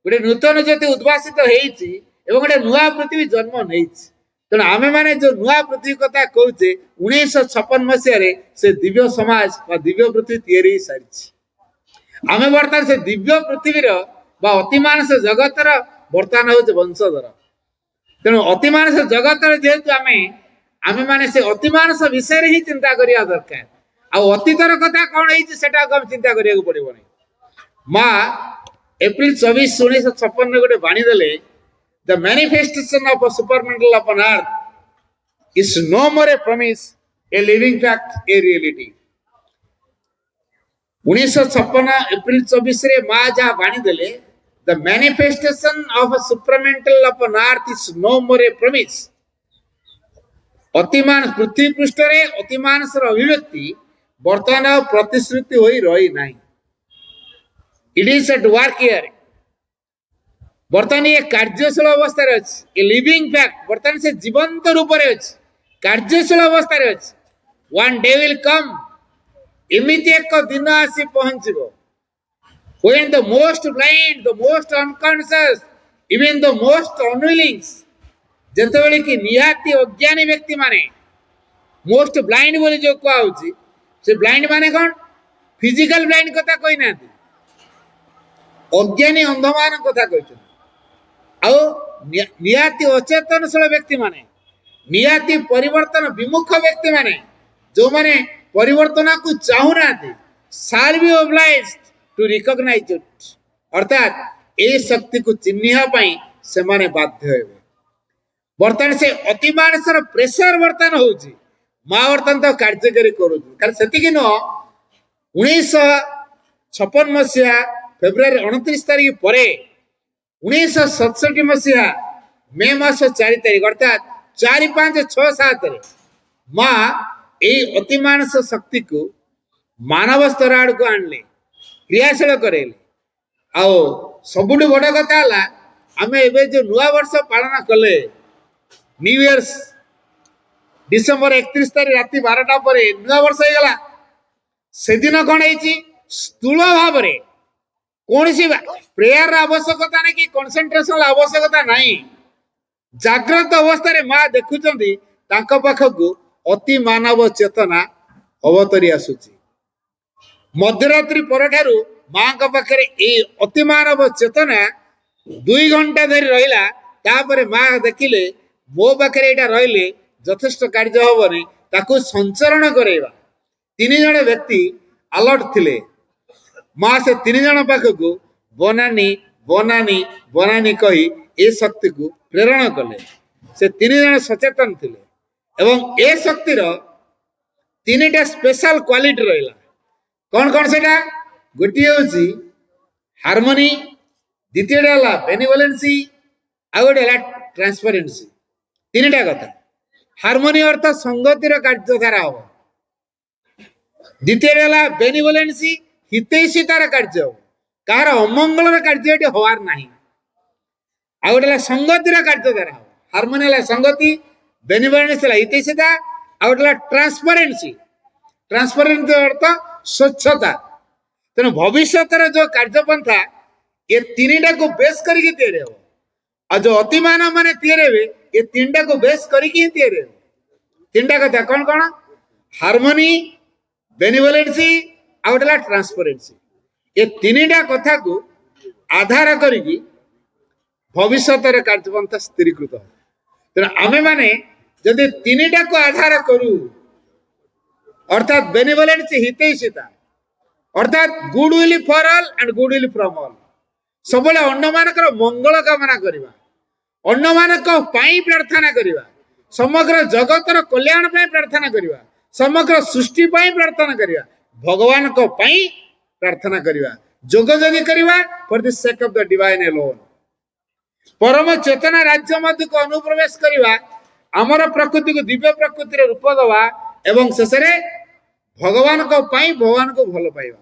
ଗୋଟେ ନୂତନ ଜ୍ୟୋତି ଉଦ୍ଭାସିତ ହେଇଛି ଏବଂ ଗୋଟେ ନୂଆ ପୃଥିବୀ ଜନ୍ମ ନେଇଛି। ତେଣୁ ଆମେ ମାନେ ଯୋଉ ନୂଆ ପୃଥିବୀ କଥା କହୁଛେ 1956 ସେ ଦିବ୍ୟ ସମାଜ ବା ଦିବ୍ୟ ପୃଥିବୀ ତିଆରି ହେଇ ସାରିଛି। ଆମେ ବର୍ତ୍ତମାନ ସେ ଦିବ୍ୟ ପୃଥିବୀର ବା ଅତିମାନସ ଜଗତର ବର୍ତ୍ତମାନ ହଉଛି ବଂଶଧର। ତେଣୁ ଅତିମାନସ ଜଗତର ଯେହେତୁ ଆମେ ମାନେ ସେ ଅତିମାନସ ବିଷୟରେ ହିଁ ଚିନ୍ତା କରିବା ଦରକାର। अतीतर कथा कौन है चिंता करिया पड़ो नहीं माँ एप्रिल 24 1956 गोटे बाणी देले the manifestation of a supramental upon earth is no more a promise a living fact a reality 1956 April 24 रे माँ जहाँ बाणी देले the manifestation of a supramental upon earth is no more a promise अतिमान पृथ्वी पृष्ठ रे अतिमानसर अभिव्यक्ति वर्तमान प्रतिश्रुति होई रही नहीं it is at work here वर्तमान ये कार्यशील अवस्था ए लिविंग फैक्ट वर्तमान से जीवंत रूप से अच्छी कार्यशील अवस्था अच्छी वन डे विल कम एमती एक दिन आसी पहुंचो when the most blind the most unconscious even the most unwilling जेतेबेले कि निहाती अज्ञानी व्यक्ति माने मोस्ट ब्लाइंड बोली जो कहउची से ब्लाइंड माने कौन फिजिकल ब्लाइंड कथा कोई ना अज्ञानी अंधमान कथा कहछन आ निहाती अचेतनशील व्यक्ति माने निहाती परिवर्तन विमुख व्यक्ति माने जो माने परिवर्तन को चाहू ना shall be obliged to recognise it अर्थात ए शक्ति को चिन्हिया पई से माने बाध्य हेबे वर्तमान से अति मानसर प्रेशर वर्तमान होउची माँ वर्तमान तो कार्यकारी करूची कारण सेतिकी न 1956 मसीहा फेब्रुआरी 29 तारीख पर 1967 मसीहा मे मास 4 तारीख अर्थात 4 5 6 7 रे माँ यही अति मानस शक्ति को मानव स्तर आड़ को आणले क्रियाशील करेले आओ सबुठ बड़ कथा है आम एबे जो नुआ वर्ष पालन कले न्यू इयर्स डिसेम्बर 31 तारीख राति 12टा पर नुआ वर्ष हो गला से दिन कौन है स्थूल भाव में कौन सी प्रेयर आवश्यकता नहीं कि कंसंट्रेशन आवश्यकता नहीं जाग्रत अवस्था रे माँ देखुचंदी तांको पाखकु अति मानव चेतना अवतरी आसुची मध्यरात्रि परठारु माँ पाखे ये अति मानव चेतना 2 घंटा धरी रहिला तापर माँ देखिले मो पाखे यहाँ रहिले यथेष्ट कार्य हबनी ताकू संचरण करेवा 3 जण व्यक्ति अलर्ट थिले माँ से 3 जण पाखकु बनानी बनानी बनानी कही ए शक्ति को प्रेरण कले से 3 जण सचेतन थिले एवं ए शक्तिर 3टा स्पेशल क्वालिटी रहिला कौन कौन सेटा गोटे हूँ हार्मोनी द्वितीय बेनिवोलेंसी आ गोटे ट्रांसपेरेंसी 3टा कथा हार्मोनी अर्थ संगतिर कार्यधारा हम द्वितीय बेनिवोलेंसी हितैषितार कार्य हम कहार अमंगल कार्य ये हवार ना आ गोटे संगतिर कार्यधारा हम हार्मोनी संगति बेनिवोलेंसी हितैषिता आ गोटे ट्रांसपेरेंसी ट्रांसपेरेंसी अर्थ स्वच्छता तेना भविष्य जो कार्यपंथा ये 3टा को बेस करके तैयारी हो और जो अतिमान माने तैयारी ये 3टा को बेस करके तैयारी हो 3टा कथा कौन कौन हार्मोनी बेनिवोलेंसी आ गोटे ट्रांसपेरेंसी ये 3टा कथा को आधार करके भविष्य कार्यपंथा स्थिरीकृत हो तेना आमे माने जदि 3टा को आधार करू अर्थात बेनिवोलेंसी हितैषिता अर्थात good will for all and good will from all सब अन्न मानकर मंगल कामना करवा अन्न मानक प्रार्थना करवा समग्र जगतर कल्याण प्रार्थना करवा समग्र सृष्टि प्रार्थना करवा भगवान को प्रार्थना करवा जोग जदि करवा for the sake of the divine alone परम चेतना राज्य मध्य को अनुप्रवेश करवा आमर प्रकृति को दिव्य प्रकृति रूप दवा एवं शेष भगवान को भल पाइबा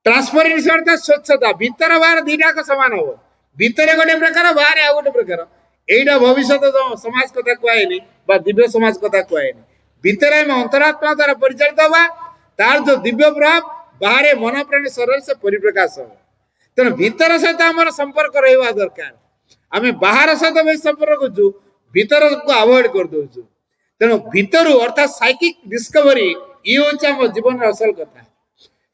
ट्रांसपेरेंसी अर्थात स्वच्छता भीतर बाहर 2टा समान हो भीतर गोटे प्रकार बाहर आ गोटे प्रकार एटा भविष्य समाज कथा कहनी दिव्य समाज कथा कहनी भीतर आम अंतरात्मा द्वारा परिचालित हवा तार जो दिव्य प्रभाव बाहर मन प्राणी शरीर से परिप्रकाश हो तेणु भीतर सहित आम संपर्क रहा दरकार आम बाहर सहित संपर्क करछु भीतर को अवॉइड कर दउछु तेणु भीतर अर्थात साइकिक डिस्कवरी ये हूँ जीवन असल कथा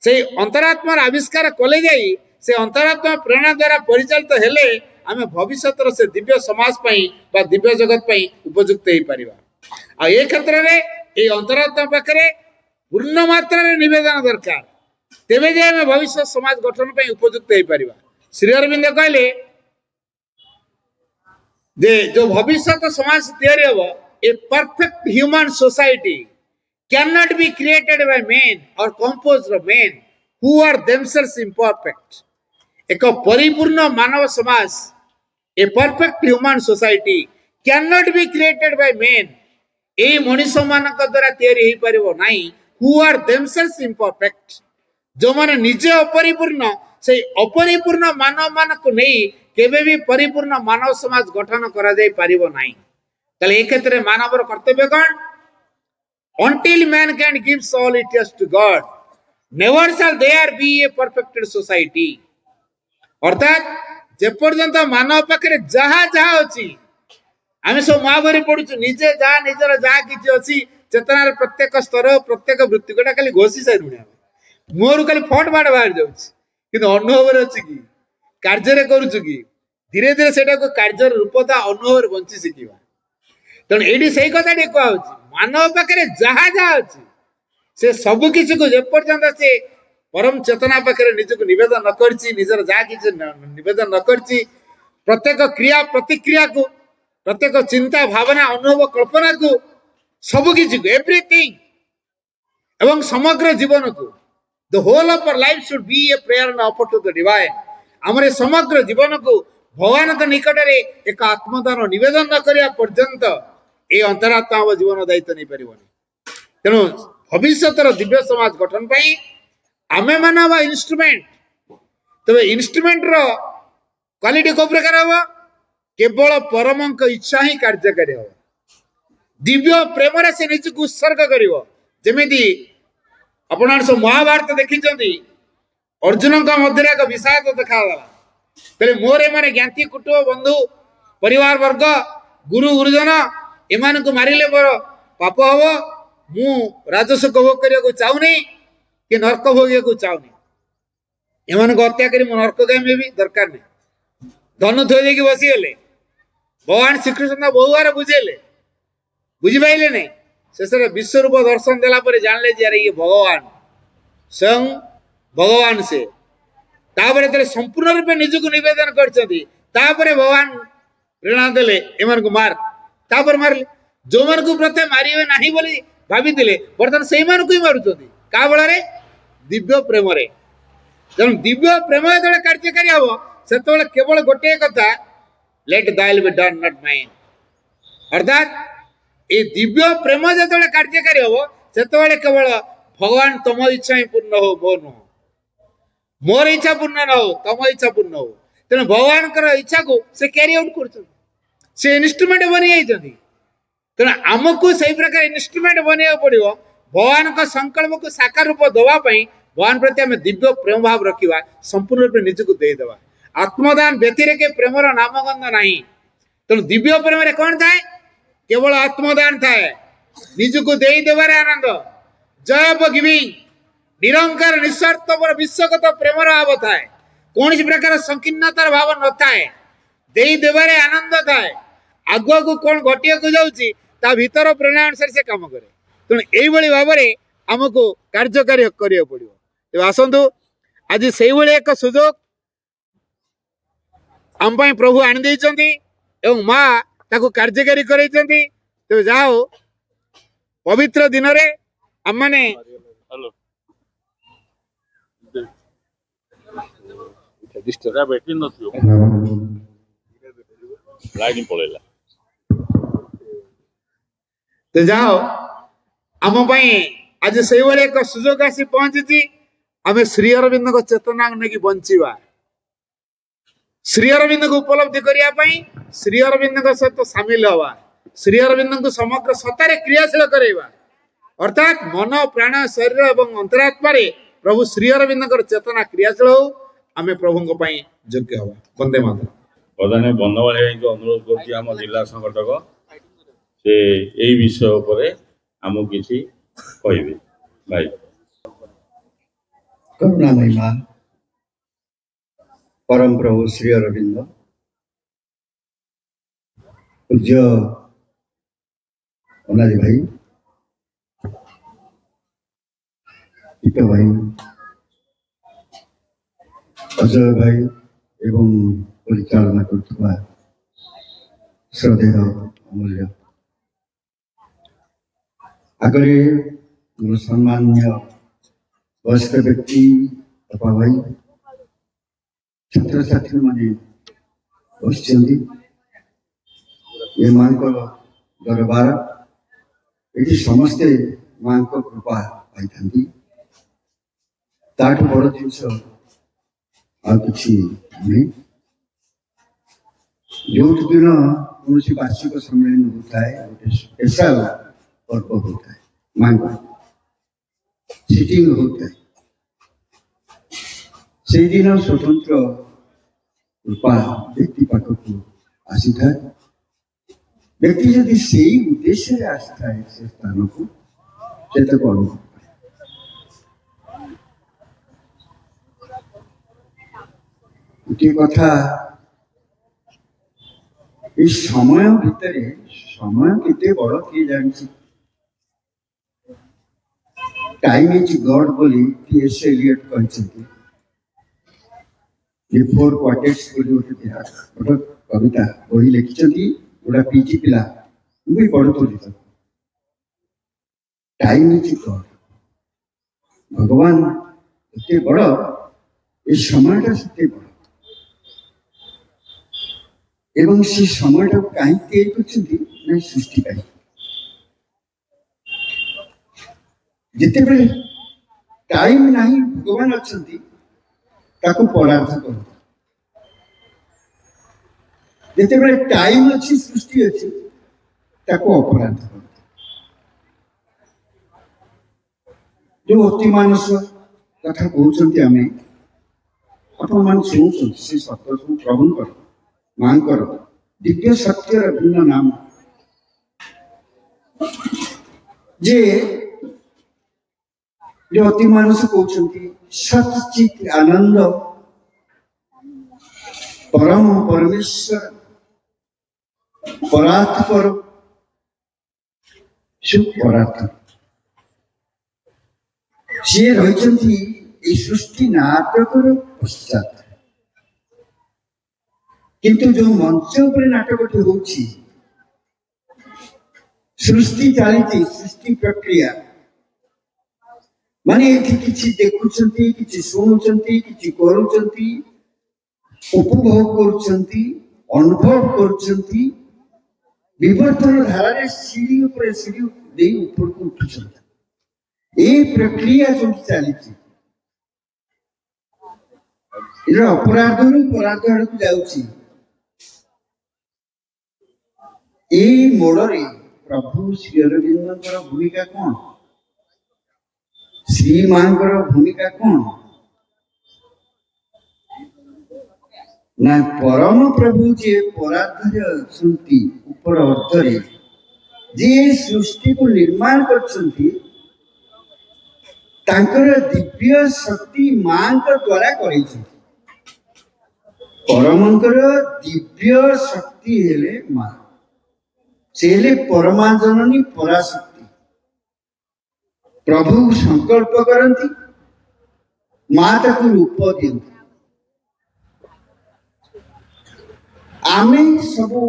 से अंतरात्मार आविष्कार कले जाई से अंतरात्मा प्रेरणा द्वारा परिचालित हेले आम भविष्य से दिव्य समाज बा दिव्य जगत उपयुक्त हो पारिबा आ ए क्षेत्र में ये अंतरात्मा पाखे पूर्ण मात्रा नवेदन दरकार तेबे जे आम भविष्य समाज गठन पर उपयुक्त हो पार। श्री अरविंद कहले जे जो भविष्य समाज तैयारी हम a perfect human society can not be created by men or composed of men who are themselves imperfect. एक परिपूर्ण मानव समाज a perfect human society can not be created by men ए मनुष्य मानक द्वारा तैयारी हो पार नहीं हु आर देमसेल्व्स इम्परफेक्ट जो माने निजे अपरिपूर्ण से अपरिपूर्ण मानव मानक नहीं केबे भी परिपूर्ण मानव समाज गठन करा जाय पारिबो नाही। तले ए क्षेत्र में मानवर कर्तव्य कौन until man can gives all it has to God never shall there be a perfected society। अर्थात जे पर्यंत मानव पाखरे जहा जहा अछि आमे सब महाभारत पढुछु निजे जहा निजर जहा किछि अछि चेतनार प्रत्येक स्तर प्रत्येक वृत्ति कोटा खाली घोषि साइरुणी मोर खाली फट बाड़ बाहर जाउछि किंतु अनुभव अछि कि कार्य करूछु कि धीरे धीरे सेटा को कार्य रूपता अनुभव बंची शिखिबा। तेणु ये सही कथा कह मानव पाखे जहा जहा अच्छी से सब किसी को जेपर्यंत से परम चेतना पाखे निजक नवेदन न कर जहा किसी नवेदन न कर प्रत्येक क्रिया प्रतिक्रिया को प्रत्येक चिंता भावना अनुभव कल्पना को सबकि एवरीथिंग एवं समग्र जीवन को the whole of our life should be a prayer and offer to the divine. हमरे समग्र जीवन को भगवान निकट में एक आत्मदान निवेदन न करिया पर्यंत ए अंतरात्मा हम जीवन दायित्व नहीं पारिबनी। तेणु भविष्य दिव्य समाज गठन पाई आमे मानव इन्स्ट्रुमेंट तबे इन्स्ट्रुमेंट रो क्वालिटी को प्रकार हम केवल परमंक इच्छा ही कार्यकारी हो दिव्य प्रेम से निज को उत्सर्ग करिवो जेमिति आपण सब महाभारत देखिचंती अर्जुन का मध्य एक विषाद देखागला तेरे मोरे माने ज्ञाति कुटुंब बंधु परिवार वर्ग गुरु गुरुजन एमान को मारिले मोर पाप हबो मु राजस्व भोग करिया को चाहूनी कि नरक भोगिया को चाहूनी एमान को हत्या करी मु नरक गामी भी दरकार नहीं धनु थोई देकी बसी गेले भगवान श्रीकृष्ण बहु बार बुझेले बुझी पाइले नहीं शेष विश्व रूप दर्शन देला पर जानले जे अरे ये भगवान स्वयं भगवान से तापर तेरे संपूर्ण रूपे निजको निवेदन करछथि तापर भगवान प्रेरणा देले एमान को मार तापर मारले जो मन को प्रथम मारिवे नाही बोली भाभी दिले वर्तमान सेही मान को ही मारुछथि का बळ रे दिव्य प्रेम रे। जन दिव्य प्रेम जेतले कार्यकारी हबो सेतले केवल गोटे कथा late thy will be done not mine। अर्थात ए दिव्य प्रेम जेतले कार्यकारी हबो सेतले केवल भगवान तम इच्छा ही पूर्ण हो मोर न मोर इच्छा पूर्ण न हो तम इच्छा पूर्ण हो। तेणु भगवान इच्छा को से कैरी आउट कर से इन्स्ट्रुमेंट बनी जाइछथि। तेणु आमको सही प्रकार इन्स्ट्रुमेंट बनिया पड़ो भगवान का संकल्प को साकार रूप दवा भगवान प्रति आम दिव्य प्रेम भाव रखा संपूर्ण रूप निजक देदेवा आत्मदान व्यतिरेक प्रेमर नामगंध नहीं। तेणु दिव्य प्रेम कौन थाए केवल आत्मदान थाए निजक देदेवार आनंद जय ऑफ गिविंग निरंकार निस्वार्थ विश्वगत प्रेमर भाव थाए कौन प्रकार संकीर्णतार भाव न थाए देदेवार आनंद थाए आगुआ को कौन घटिया को जाऊँगी ता भीतर प्रेरणा अनुसार से काम करे। तेणु यही भाव में आमको कार्यकारी करिया पड़ो। तेज आसतु आज से एक सुजोग आम प्रभु आनी माँ ताको कार्यकारी करते तेज जाओ पवित्र दिन रे आम माने तो जाओ आम आज से एक सुजोग आसी पहुंची आम श्री अरविंद को चेतना नहीं बंचवा श्री अरविंद को उपलब्धि करने श्री अरविंद सहित सामिल हवा श्री अरविंद को समग्र सत्तार क्रियाशील करवा अर्थात मन प्राण शरीर और अंतरात्मा प्रभु श्री अरविंद चेतना क्रियाशील हो आम प्रभु योग्य हवा। वंदे मातरम। प्रधान बनवाणी भाई को अनुरोध कर जिला संगठक से यही विषय पर आमको किसी कहे भाई। करुणामयी मां परम प्रभु श्री अरविंद पूज्य अनाजी भाई ଛୋଟ ଭାଇ ଅଜୟ ଭାଇ ଏବଂ ପରିଚାଳନା କରୁଥିବା ଶ୍ରଦ୍ଧେୟ ଅମୂଲ୍ୟ ଆଗରେ ମୋର ସମ୍ମାନୀୟ ବୟସ୍କ ବ୍ୟକ୍ତି ବାପା ଭାଇ ଛାତ୍ରଛାତ୍ରୀମାନେ ବସିଛନ୍ତି। ଏ ମାଙ୍କର ଦରବାର ଏଠି ସମସ୍ତେ ମାଙ୍କ କୃପା ପାଇଥାନ୍ତି। ତାଠୁ ବଡ଼ ଜିନିଷ ଆଉ କିଛି ନୁହେଁ। ଯୋଉଠି ଦିନ କୌଣସି ବାର୍ଷିକ ସମ୍ମିଳନୀ ହେଉଥାଏ, ଗୋଟେ ସ୍ପେଶାଲ ପର୍ବ ହେଉଥାଏ, ମାଙ୍କ ସିଟିଂ ହେଉଥାଏ, ସେଇଦିନ ସ୍ୱତନ୍ତ୍ର କୃପା ବ୍ୟକ୍ତି ପାଖକୁ ଆସିଥାଏ। ବ୍ୟକ୍ତି ଯଦି ସେଇ ଉଦ୍ଦେଶ୍ୟରେ ଆସିଥାଏ ସେ ସ୍ଥାନକୁ, ସେ ତାକୁ ଅନୁଭବ କରେ। ଗୋଟିଏ କଥା, এই সময় ভিতরে সময় কেতে বড় কিଏ ଜାଣିଛି? টাইম ইজ গড ବୋଲି টি.এস. এলিয়ট କହିଛନ୍ତି। ବିଫୋର କ୍ୱାର୍ଟେଟ୍ସ ବୋଲି ଗୋଟେ ବିରାଟ ବଡ଼ କବିତା ବହି ଲେଖିଛନ୍ତି, ଗୋଟା ପିଜି ପିଲା, ମୁଁ ବି ପଢୁଥିଲି ତାକୁ। ଟାଇମ୍ ଇଜ ଗଡ୍, ଭଗବାନ ଏତେ ବଡ଼, ଏ ସମୟଟା ସେତେ ବଡ଼। ଏବଂ ସେ ସମୟଟାକୁ କାହିଁକି ତିଆରି କରିଛନ୍ତି ନା ସୃଷ୍ଟି ପାଇଁ। ଯେତେବେଳେ ଟାଇମ୍ ନାହିଁ ଭଗବାନ ଅଛନ୍ତି ତାକୁ ପରାର୍ଥ କରନ୍ତି। ଯେତେବେଳେ ଟାଇମ୍ ଅଛି ସୃଷ୍ଟି ଅଛି ତାକୁ ଅପରାଧ କରନ୍ତି। ଯୋଉ ଅତି ମାନସ କଥା କହୁଛନ୍ତି ଆମେ, ଆପଣମାନେ ଶୁଣୁଛନ୍ତି, ସେ ସତ୍ୟ ସବୁ ପ୍ରଭୁଙ୍କର ମାଙ୍କର ଦିବ୍ୟ ସତ୍ୟର ଭିନ୍ନ ନାମ। ଯେ ଅତି ମାନସ କହୁଛନ୍ତି ସଚିତ୍ ଆନନ୍ଦ ପରମ ପରମେଶ୍ୱର ପରାତ୍ପର ସୁପରାତ୍ମ। ସିଏ ରହିଛନ୍ତି এই ସୃଷ୍ଟି ନାଟକର ପଶ୍ଚାତ। କିନ୍ତୁ ଯୋଉ ମଞ୍ଚ ଉପରେ ନାଟକଟି ହଉଛି, ସୃଷ୍ଟି ଚାଲିଛି, ସୃଷ୍ଟି ପ୍ରକ୍ରିୟା, ମାନେ ଏଠି କିଛି ଦେଖୁଛନ୍ତି, କିଛି ଶୁଣୁଛନ୍ତି, କିଛି କରୁଛନ୍ତି, ଉପଭୋଗ କରୁଛନ୍ତି, ଅନୁଭବ କରୁଛନ୍ତି, ବିବର୍ତ୍ତନ ଧାରାରେ ସିଢି ଉପରେ ସିଢି ଦେଇ ଉପରକୁ ଉଠୁଛନ୍ତି। এই ପ୍ରକ୍ରିୟା ଯୋଉଠି ଚାଲିଛି, ଏର ଅପରାଧରୁ ପରାଧ ଆଡକୁ ଯାଉଛି। এই ମୋଡରେ ପ୍ରଭୁ ଶ୍ରୀ ଅରବିନ୍ଦଙ୍କର ଭୂମିକା କଣ? ଶ୍ରୀ ମାଙ୍କର ଭୂମିକା କଣ? ନା ପରମ ପ୍ରଭୁ ଯିଏ ପରାର୍ଦ୍ଧରେ ଅଛନ୍ତି, ଉପର ଅର୍ଦ୍ଧରେ ଯିଏ ସୃଷ୍ଟିକୁ ନିର୍ମାଣ କରିଛନ୍ତି, ତାଙ୍କର ଦିବ୍ୟ ଶକ୍ତି ମାଙ୍କ ଦ୍ୱାରା କରିଛନ୍ତି। ପରମଙ୍କର ଦିବ୍ୟ ଶକ୍ତି ହେଲେ ମା, ସେ ହେଲେ ପରମା ଜନନୀ ପରାଶକ୍ତି। ପ୍ରଭୁ ସଂକଳ୍ପ କରନ୍ତି, ମା ତାକୁ ରୂପ ଦିଅନ୍ତି। ଆମେ ସବୁ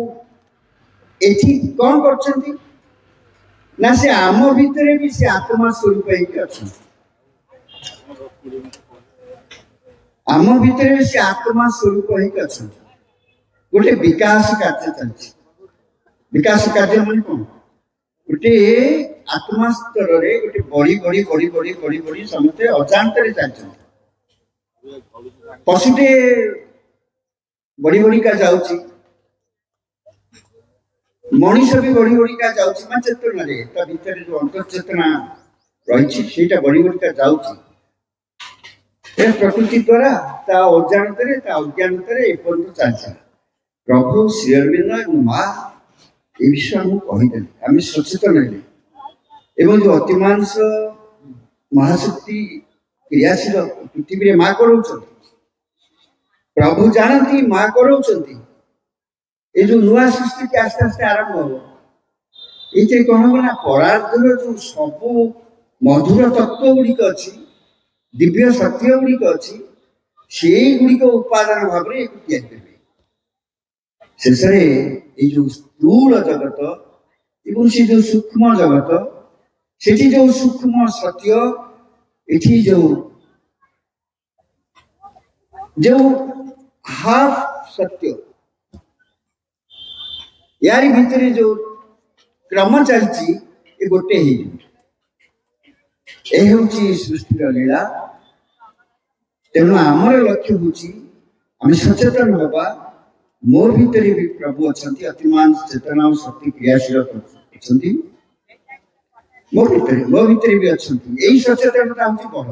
ଏଠି କଣ କରୁଛନ୍ତି ନା ସେ ଆମ ଭିତରେ ବି ସେ ଆତ୍ମା ସ୍ୱରୂପ ହେଇକି ଅଛନ୍ତି। ଆମ ଭିତରେ ସେ ଆତ୍ମା ସ୍ୱରୂପ ହେଇକି ଅଛନ୍ତି। ଗୋଟେ ବିକାଶ କାର୍ଯ୍ୟ ଚାଲିଛି। ବିକାଶ କାର୍ଯ୍ୟ ମାନେ କଣ? ଗୋଟେ ଆତ୍ମା ସ୍ତରରେ ଗୋଟେ ବଢି ବଢି ବଢି ବଢି ବଢି ବଢି ସମସ୍ତେ ଅଜାନ୍ତରେ ଚାଲିଛନ୍ତି। ପଶୁଟେ ବଢି ବଢିକା ଯାଉଛି, ମଣିଷ ବି ବଢି ବଢିକା ଯାଉଛି, ମାନେ ଚେତନାରେ ତା ଭିତରେ ଯୋଉ ଅନ୍ତର୍ଚେତନା ରହିଛି ସେଇଟା ବଢି ବଢିକା ଯାଉଛି। ଏ ପ୍ରକୃତି ଦ୍ୱାରା ତା ଅଜାଣତରେ, ତା ଅଜ୍ଞାନତାରେ ଏପର୍ଯ୍ୟନ୍ତ ଚାଲିଛି। ପ୍ରଭୁ ଶ୍ରୀ ଅରବିନ୍ଦ ଏବଂ ମା ଏ ବିଷୟ ଆମକୁ କହିଦେଲେ, ଆମେ ସଚେତନ ହେଲେ। ଏବଂ ଯୋଉ ଅତିମାନସ ମହାଶକ୍ତି କ୍ରିୟାଶୀଳ ପୃଥିବୀରେ ମା କରାଉଛନ୍ତି, ପ୍ରଭୁ ଜାଣନ୍ତି ମା କରାଉଛନ୍ତି। ଏ ଯୋଉ ନୂଆ ସୃଷ୍ଟିଟି ଆସ୍ତେ ଆସ୍ତେ ଆରମ୍ଭ ହବ, ଏଇଥିରେ କଣ ହବ ନା ପରାର୍ଦ୍ଧର ଯୋଉ ସବୁ ମଧୁର ତତ୍ଵ ଗୁଡିକ ଅଛି दिव्य सत्य गुड़िक अच्छी से गुड़िक उपादान भाव में शेष ये जो स्थूल जगत एवं से जो सूक्ष्म जगत से जो सूक्ष्म सत्य ये जो हाफ सत्य यार भितर जो क्रम चलती ये गोटे सृष्टि लीला तेणु आमर लक्ष्य हूँ आम सचेतन हवा मोर भितर भी प्रभु अच्छा अतिमान चेतना और शक्ति क्रियाशील अच्छा मो भितर भी अच्छा यही सचेतनता हूँ बड़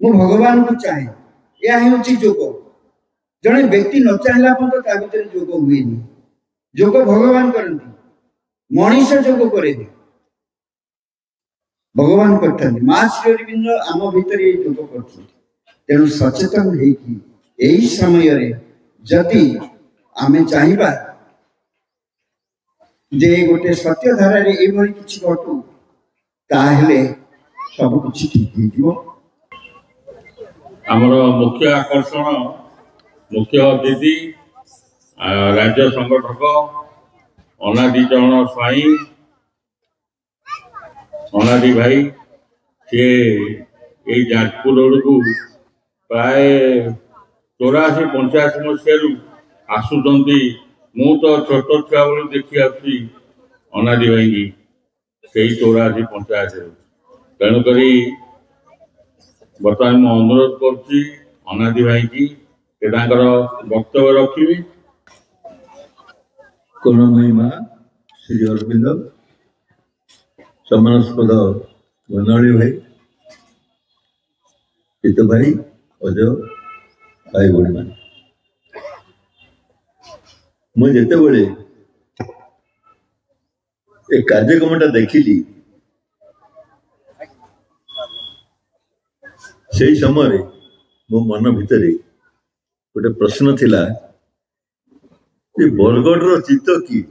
मु भगवान को चाहे यह हूँ जोग जड़े व्यक्ति न चाहला भर जोग हुए जोग भगवान करती मनीष जोग करे भगवान करते माँ श्री अरविंद आम भितर ये जोग कर तेणु सचेतन यही समय जदि आमे चाहिबा जे गोटे सत्य धारा रे एभली किछि घटू ताहेले सब किछि ठीक हो आमर मुख्य आकर्षण मुख्य अतिथि राज्य संगठक अनादि चरण स्वाई अनादि भाई सी ये जाजपुर रोड को प्राय 84-85 मसीह आसुचंती मु तो छोट छुआ बेलू देखी आसी अनादि भाई की से 84-85 तेणुक बर्तमान मु अनुरोध करुच्ची अनादि भाई की वक्तव्य रखी करुण महिमा श्री अरविंद सम्मानस्पद वनाली भाई चित्त भाई अजय भाई भौणी मान मुझे कार्यक्रम देखिली से समय मो मन भितर गोटे प्रश्न थिला बरगढ़ चित्त किए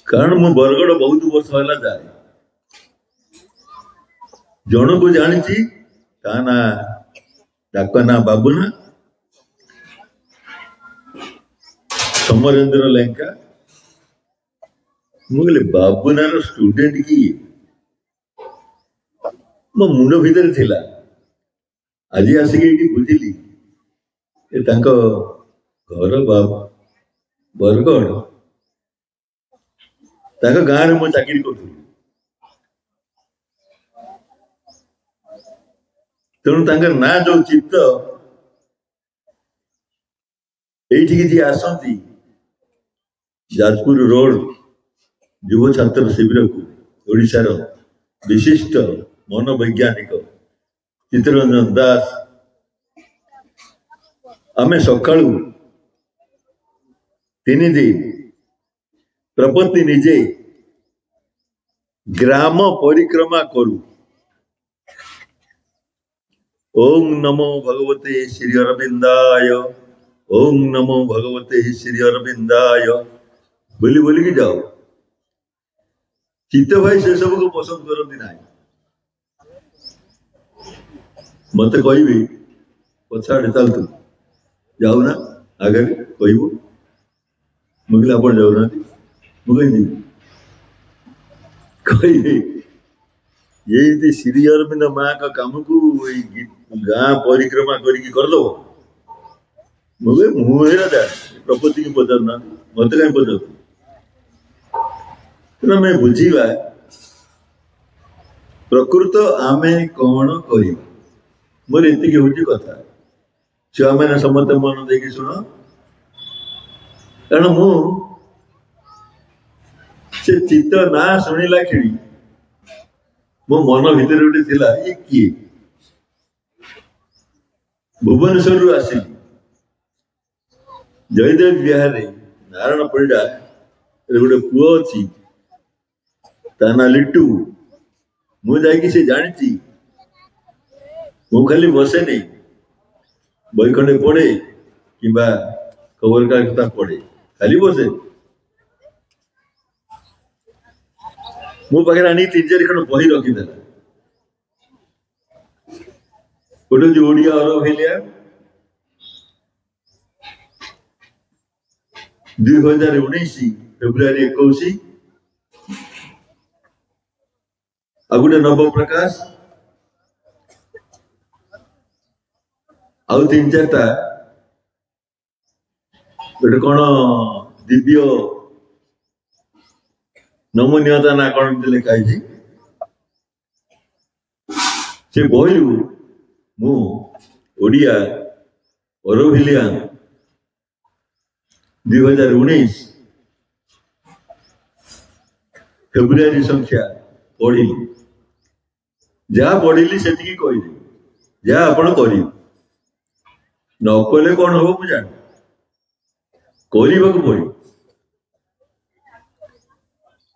कारण मु बरगढ़ बहुत वर्ष है जाए जन को जानी ता ना डाक ना बाबुना समरेंद्र लंका मुझे बाबुनार स्टूडेंट की मो मुंड भितर थिला आज आसिक बुझिली घर बरगढ़ गाँव में चाकरी करूँ तेणु ना जो चित्त ये आसती जाजपुर रोड युव छात्र शिविर को ओडिशार विशिष्ट मनोवैज्ञानिक चित्तरंजन दास आमे सकाळू 3 दिन प्रपत्ति निजे ग्राम परिक्रमा करू ओम नमो भगवते श्री अरविंदाय ओम नमो भगवते श्री अरविंदाय बोली बोली की जाओ चित्त भाई से सब को पसंद करती ना मत कह पछाड़े चलतु जाऊ ना आगे कहबू मुझे आप जाऊना मुझे कहे ये श्री अरविंद माँ का काम को गाँ परिक्रमा करदो मुझे मुझे प्रपत्ति की पचारना मत कहीं पचार मैं बुझा प्रकृत आमे कौन कर मोर ये हूँ कथा छुआ मैंने समस्त मन देखी शुण कारण मु से चित्त ना शुणिला खेली मो मन भितर गोटे थिला ये किए भुवनेश्वर रु आसिली जयदेव विहार नारायण परिडा गोटे पुओ अच्छी ता ना लिट्टू मु जाकि से जानी मु खाली बसे नहीं बही खंडे पढ़े कि खबर कागज पढ़े खाली बसे मो पाखे आनी 3-4 खंड बही रखीदेला ଗୋଟେ ହଉଛି ଓଡିଆ ଅରଭେଲିଆ 2019 ଫେବୃଆରୀ 21, ଆଉ ଗୋଟେ ନବପ୍ରକାଶ, ଆଉ 3-4ଟା ଗୋଟେ କଣ ଦିବ୍ୟ ନମନୀୟତା ନା କଣ ଏମିତି ଲେଖା ହେଇଛି। ସେ ବହିରୁ ମୁଁ ଓଡିଆ ଅରଭେଲିଆନ 2019 ଫେବୃଆରୀ ସଂଖ୍ୟା ପଢିଲି। ଯାହା ପଢିଲି ସେତିକି କହିଲି, ଯାହା ଆପଣ କରିବେ। ନ କଲେ କଣ ହବ ମୁଁ ଜାଣି, କରିବାକୁ ପଡିବ।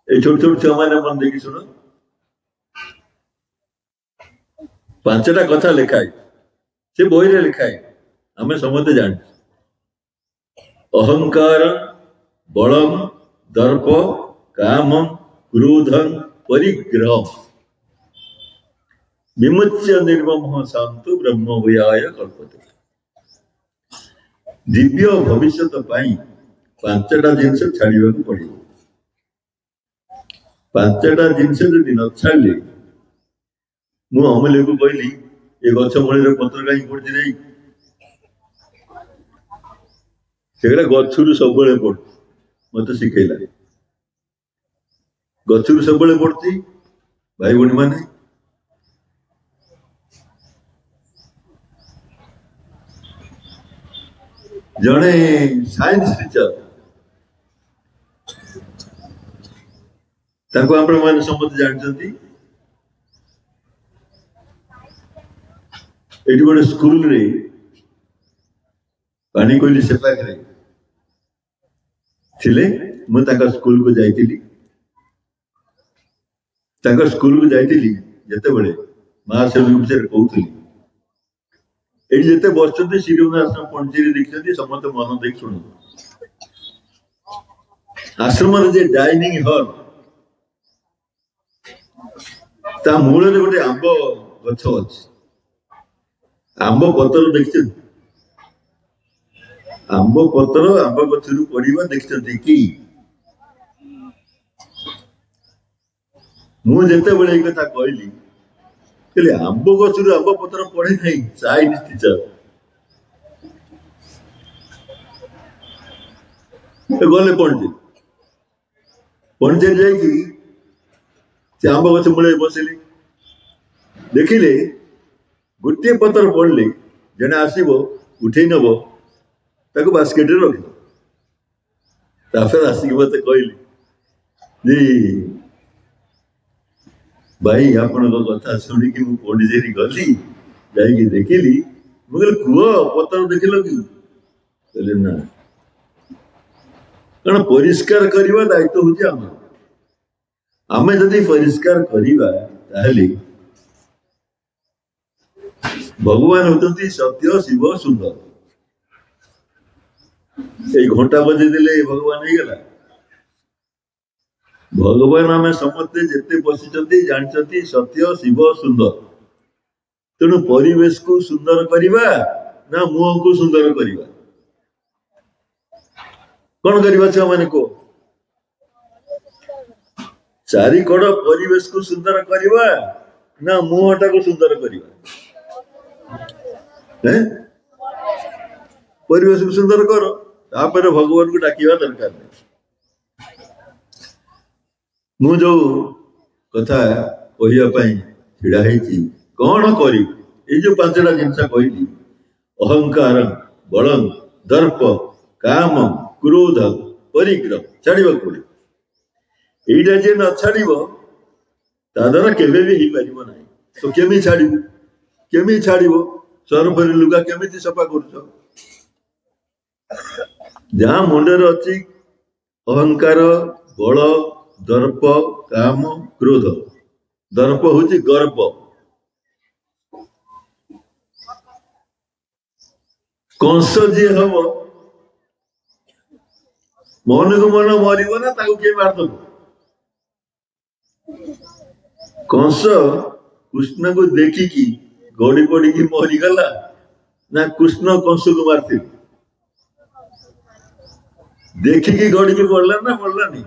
এই ଛୋଟ ଛୋଟ ଛୁଆମାନେ ମନ ଦେଇକି ଶୁଣ, 5ଟା କଥା ଲେଖା ହେଇଛି, ସେ ବହିରେ ଲେଖା ହେଇଛି, ଆମେ ସମସ୍ତେ ଜାଣିଛୁ। ଅହଙ୍କାର ବଳମ୍ ଦର୍ପ କାମଂ କ୍ରୋଧଂ ପରିଗ୍ରହ ବିମୁଚ୍ୟ ନିର୍ମମଃ ଶାନ୍ତୁ ବ୍ରହ୍ମ ଭୂୟାୟ କଳ୍ପତେ। ଦିବ୍ୟ ଭବିଷ୍ୟତ ପାଇଁ 5ଟା ଜିନିଷ ଛାଡିବାକୁ ପଡିବ। 5ଟା ଜିନିଷ ଯଦି ନ ଛାଡିଲେ, ମୁଁ ଅମୂଲ୍ୟକୁ କହିଲି ଏ ଗଛ ମୂଳରେ ପତ୍ର କାହିଁ ପଡୁଛି ନାହିଁ, ସେଗୁଡା ଗଛରୁ ସବୁବେଳେ ପଡୁଛି। ମତେ ଶିଖେଇଲା, ଗଛରୁ ସବୁବେଳେ ପଡୁଛି। ଭାଇ ଭଉଣୀ ମାନେ, ଜଣେ ସାଇନ୍ସ ଟିଚର, ତାକୁ ଆପଣମାନେ ସମସ୍ତେ ଜାଣିଛନ୍ତି। ଏଠି ଗୋଟେ ସ୍କୁଲରେ ପାଣିକୋଇଲି ସେ ପାଖରେ ଥିଲେ। ମୁଁ ତାଙ୍କ ସ୍କୁଲକୁ ଯାଇଥିଲି। ଯେତେବେଳେ ମହାଶୟଙ୍କ ବିଷୟରେ କହୁଥିଲି, ଏଠି ଯେତେ ବସିଛନ୍ତି ଶ୍ରୀରଙ୍ଗ ଆଶ୍ରମ ପଣ୍ଡିଚେରୀ ଦେଖିଛନ୍ତି, ସମସ୍ତେ ମନ ଦେଇକି ଶୁଣନ୍ତୁ। ଆଶ୍ରମରେ ଯେ ଡାଇନିଂ ହଲ୍, ତା ମୂଳରେ ଗୋଟେ ଆମ୍ବ ଗଛ ଅଛି। ଆମ୍ବ ପତ୍ର ଦେଖିଛନ୍ତି? ଆମ୍ବ ପତ୍ର ଆମ୍ବ ଗଛରୁ ପଡିବା ଦେଖିଛନ୍ତି କି? ମୁଁ ଯେତେବେଳେ ଏଇ କଥା କହିଲି, ଆମ୍ବ ଗଛରୁ ଆମ୍ବ ପତ୍ର ପଡେ ନାହିଁ। ସାଇନ୍ସ ଟିଚର ଗଲେ ପଣ୍ଡିଚେରୀ ଯାଇକି ସେ ଆମ୍ବ ଗଛ ମୂଳେ ବସିଲେ, ଦେଖିଲେ ଗୋଟିଏ ପତ୍ର ପଡିଲେ ଜଣେ ଆସିବ ଉଠେଇ ନବ, ତାକୁ ବାସ୍କେଟରେ ରଖିବ। ତାପରେ ଆସିକି ମତେ କହିଲେ ଯେ ଭାଇ ଆପଣଙ୍କ କଥା ଶୁଣିକି ମୁଁ ପଣ୍ଡିଚେରୀ ଗଲି, ଯାଇକି ଦେଖିଲି। ମୁଁ କହିଲି କୁହ ପତ୍ର ଦେଖିଲ କି? କହିଲେ ନା। କାରଣ ପରିଷ୍କାର କରିବା ଦାୟିତ୍ୱ ହଉଛି ଆମର। ଆମେ ଯଦି ପରିଷ୍କାର କରିବା, ତାହେଲେ ଭଗବାନ ହଉଛନ୍ତି ସତ୍ୟ ଶିବ ସୁନ୍ଦର। ଏଇ ଘଣ୍ଟା ବଜେଇ ଦେଲେ ଭଗବାନ ହେଇଗଲା? ଭଗବାନ ଆମେ ସମସ୍ତେ ଯେତେ ବସିଛନ୍ତି ଜାଣିଛନ୍ତି ସତ୍ୟ ଶିବ ସୁନ୍ଦର। ତେଣୁ ପରିବେଶକୁ ସୁନ୍ଦର କରିବା ନା ମୁହଁକୁ ସୁନ୍ଦର କରିବା? କଣ କରିବା ଛୁଆମାନେ କୁହ? ଚାରିକଡ଼ ପରିବେଶକୁ ସୁନ୍ଦର କରିବା ନା ମୁହଁଟାକୁ ସୁନ୍ଦର କରିବା? ପରିବେଶକୁ ସୁନ୍ଦର କର, ତାପରେ ଭଗବାନଙ୍କୁ ଡାକିବା ଦରକାର ନାହିଁ। ମୁଁ ଯୋଉ କଥା କହିବା ପାଇଁ ଛିଡା ହେଇଛି, କଣ କରିବି? ଏଇ ଯୋଉ 5ଟା ଜିନିଷ କହିଲି, ଅହଙ୍କାର ବଳଂ ଦର୍ପ କାମ କ୍ରୋଧ ପରିଗ୍ରହ, ଛାଡିବାକୁ ପଡିବ। ଏଇଟା ଯିଏ ନ ଛାଡିବ, ତା ଦ୍ୱାରା କେବେ ବି ହେଇପାରିବ ନାହିଁ। ତ କେମିତି ଛାଡିବ? ସର୍ଫରେ ଲୁଗା କେମିତି ସଫା କରୁଛ? ଯାହା ମୁଣ୍ଡରେ ଅଛି ଅହଙ୍କାର ବଳ ଦର୍ପ କାମ କ୍ରୋଧ। ଦର୍ପ ହଉଛି ଗର୍ବ। କଂସ ଯିଏ ହବ, ମନକୁ ମନ ମରିବ ନା ତାକୁ କିଏ ମାରିଦବ? କଂସ କୃଷ୍ଣଙ୍କୁ ଦେଖିକି ଗଡି ପଡିକି ମରିଗଲା ନା କୃଷ୍ଣ କଂସକୁ ମାରିଥିଲେ? ଦେଖିକି ଗଡିକି ପଡିଲା ନା ପଡିଲାନି?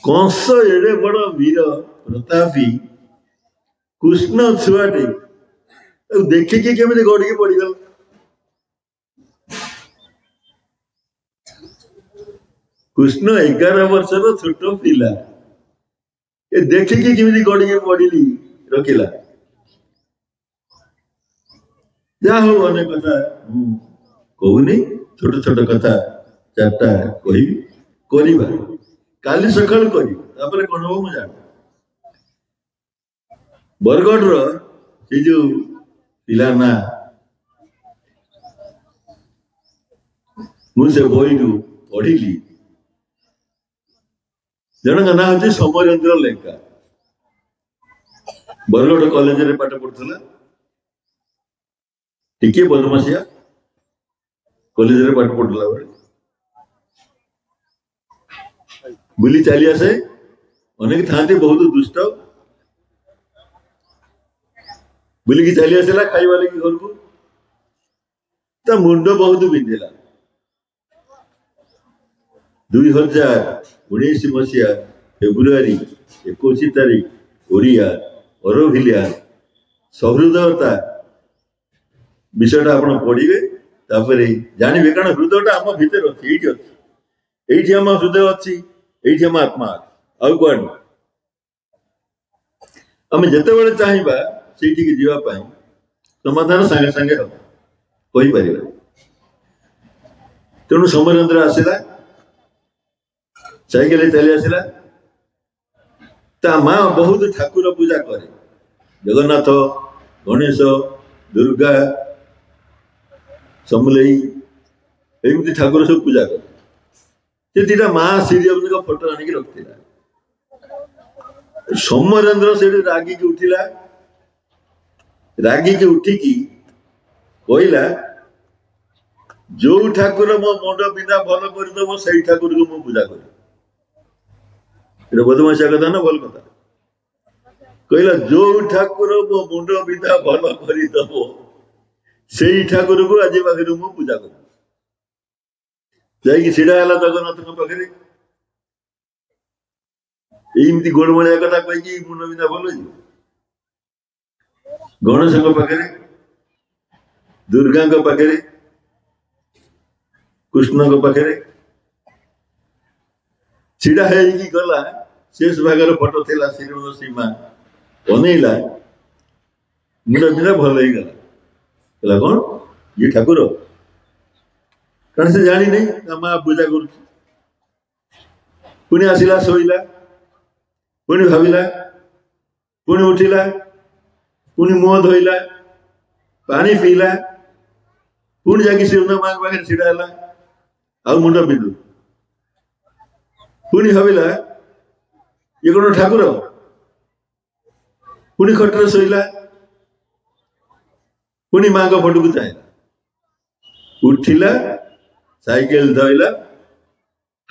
କଂସ ଏଡେ ବଡ ବୀର ପ୍ରତାପୀ, କୃଷ୍ଣ ଛୁଆଟେ, ତାକୁ ଦେଖିକି କେମିତି ଗଡିକି ପଡିଗଲା? କୃଷ୍ଣ 11 ବର୍ଷର ଛୋଟ ପିଲା, ଏ ଦେଖିକି କେମିତି ଗଡିକି ପଡିଲି ରଖିଲା? ଯାହା ହଉ, ଅନେକ କଥା ମୁଁ କହୁନି, ଛୋଟ ଛୋଟ କଥା 4ଟା କହିବି। କରିବା, କାଲି ସକାଳୁ କରିବି, ତାପରେ କଣ ହବ ମୁଁ ଜାଣି। ବରଗଡ଼ର ସେ ଯୋଉ ପିଲା ନା, ମୁଁ ସେ ବହିରୁ ପଢିଲି, ଜଣଙ୍କ ନାଁ ହଉଛି ସମରେନ୍ଦ୍ର ଲେଙ୍କା। ବରଗଡ଼ କଲେଜରେ ପାଠ ପଢୁଥିଲା, ଟିକେ ବଦମାସିଆ, କଲେଜରେ ପାଠ ପଢୁଥିଲା ବେଳେ ବୁଲି ଚାଲି ଆସେ। ଅନେକ ଥାନ୍ତି ବହୁତ ଦୁଷ୍ଟ, ବୁଲିକି ଚାଲି ଆସିଲା ଖାଇବା ଲାଗି ଘରକୁ। ତା ମୁଣ୍ଡ ବହୁତ ବିନ୍ଧିଲା। 2019 ମସିହା ଫେବୃଆରୀ 21 ତାରିଖ, ଓଡିଆ ଅରଭିଲିଆ ସହୃଦୟତା ବିଷୟଟା ଆପଣ ପଢିବେ, ତାପରେ ଜାଣିବେ। କାରଣ ହୃଦୟଟା ଆମ ଭିତରେ ଅଛି, ଏଇଠି ଅଛି, ଏଇଠି ଆମ ହୃଦୟ ଅଛି, ଏଇଠି ଆମ ଆତ୍ମା ଅଛି, ଆଉ କୁଆଡେ? ଆମେ ଯେତେବେଳେ ଚାହିଁବା ସେଇଠିକି ଯିବା ପାଇଁ ସମାଧାନ ସାଙ୍ଗେ ସାଙ୍ଗେ ହବ, କହିପାରିବା। ତେଣୁ ସମରେନ୍ଦ୍ର ଆସିଲା, ସାଇକେଲରେ ଚାଲି ଆସିଲା। ତା ମା ବହୁତ ଠାକୁର ପୂଜା କରେ, ଜଗନ୍ନାଥ, ଗଣେଶ, ଦୁର୍ଗା, ସମଲେଇ, ଏମିତି ଠାକୁର ସବୁ ପୂଜା କରେ। ସେ 2ଟା ମା ଶ୍ରୀଦେବୀଙ୍କ ଫଟୋ ଆଣିକି ରଖିଥିଲା। ସମରେନ୍ଦ୍ର ସେଠି ରାଗିକି ଉଠିଲା। ରାଗିକି ଉଠିକି କହିଲା, ଯୋଉ ଠାକୁର ମୋ ମୁଣ୍ଡ ବିନ୍ଧା ଭଲ କରିଦବ ସେଇ ଠାକୁରକୁ ମୁଁ ପୂଜା କରିବି। এটা ବଦମାସିଆ କଥା ନା ଭଲ କଥା? କହିଲା, ଯୋଉ ଠାକୁର ମୋ ମୁଣ୍ଡ ବିନ୍ଧା ଭଲ କରିଦବ ସେଇ ଠାକୁରକୁ ଆଜି ପାଖରେ ମୁଁ ପୂଜା କରିବି। ଯାଇକି ଛିଡା ହେଲା ଜଗନ୍ନାଥଙ୍କ ପାଖରେ। ଏମିତି ଗୋଳମାଳିଆ କଥା କହିକି ମୁଣ୍ଡ ବିନ୍ଧା ଭଲ ହେଇଯିବ? ଗଣେଶଙ୍କ ପାଖରେ, ଦୁର୍ଗାଙ୍କ ପାଖରେ, କୃଷ୍ଣଙ୍କ ପାଖରେ ଛିଡା ହେଇକି ଗଲା। ଶେଷ ଭାଗର ଫଟୋ ଥିଲା, ଶ୍ରୀମଦ ସୀମା ଅନେଇଲା, ମୁଣ୍ଡ ବିନ୍ଧା ଭଲ ହେଇଗଲା। କହିଲା, କଣ ଇଏ ଠାକୁର? କାରଣ ସେ ଜାଣିନି ତା ମା ପୂଜା କରୁଛି। ପୁଣି ଆସିଲା, ଶୋଇଲା, ପୁଣି ଭାବିଲା, ପୁଣି ଉଠିଲା, ପୁଣି ମୁହଁ ଧୋଇଲା, ପାଣି ପିଇଲା, ପୁଣି ଯାଇକି ଶିବଙ୍କ ମାଙ୍କ ପାଖରେ ଛିଡା ହେଲା, ଆଉ ମୁଣ୍ଡ ବିନ୍ଧୁ। ପୁଣି ଭାବିଲା, ଇଏ କଣ ଠାକୁର? ପୁଣି ଖଟରେ ଶୋଇଲା, ପୁଣି ମାଙ୍କ ଫଟୋକୁ ଚାହିଁଲା, ଉଠିଲା, ସାଇକେଲ ଧଇଲା,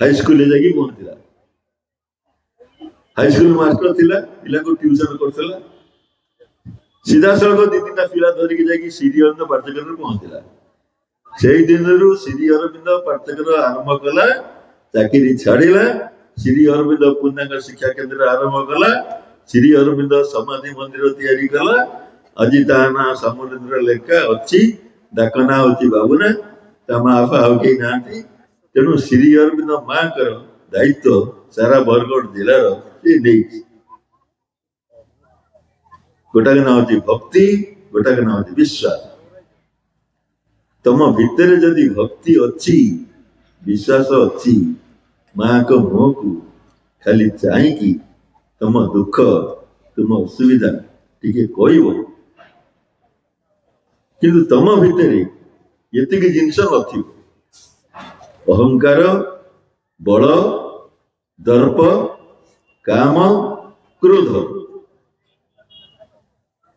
ହାଇସ୍କୁଲରେ ଯାଇକି ପହଞ୍ଚିଲା। ହାଇସ୍କୁଲ ମାଷ୍ଟର ଥିଲା, ପିଲାଙ୍କୁ ଟ୍ୟୁସନ କରୁଥିଲା। ସିଧାସଳଖ 2-3ଟା ପିଲା ଧରିକି ଯାଇକି ଶ୍ରୀ ଅରବିନ୍ଦ ପାଠାଗାରରେ ପହଞ୍ଚିଲା। ସେଇ ଦିନରୁ ଶ୍ରୀ ଅରବିନ୍ଦ ପାଠାଗାର ଆରମ୍ଭ କଲା, ଚାକିରି ଛାଡିଲା, ଶ୍ରୀ ଅରବିନ୍ଦ ପୂର୍ଣ୍ଣାଙ୍ଗ ଶିକ୍ଷା କେନ୍ଦ୍ର ଆରମ୍ଭ କଲା, ଶ୍ରୀ ଅରବିନ୍ଦ ସମାଧି ମନ୍ଦିର ତିଆରି କଲା। ଆଜି ତା ନାଁ ସମରେନ୍ଦ୍ର ଲେଙ୍କା ଅଛି, ଡାକ ନାଁ ହଉଛି ବାବୁନା, ତା ମା ବାପା ଆଉ କେହି ନାହାନ୍ତି। ତେଣୁ ଶ୍ରୀ ଅରବିନ୍ଦ ମାଙ୍କର ଦାୟିତ୍ୱ ସାରା ବରଗଡ଼ ଜିଲ୍ଲାର ସେ ନେଇଛି। ଗୋଟାକ ନାଁ ହଉଛି ଭକ୍ତି, ଗୋଟାକ ନାଁ ହଉଛି ବିଶ୍ୱାସ। ତମ ଭିତରେ ଯଦି ଭକ୍ତି ଅଛି, ବିଶ୍ୱାସ ଅଛି, ମାଙ୍କ ମୁହଁକୁ ଖାଲି ଚାହିଁକି ତମ ଦୁଃଖ, ତୁମ ଅସୁବିଧା ଟିକେ କହିବ। କିନ୍ତୁ ତମ ଭିତରେ ଏତିକି ଜିନିଷ ନଥିବ, ଅହଙ୍କାର, ବଳ, ଦର୍ପ, କାମ, କ୍ରୋଧ।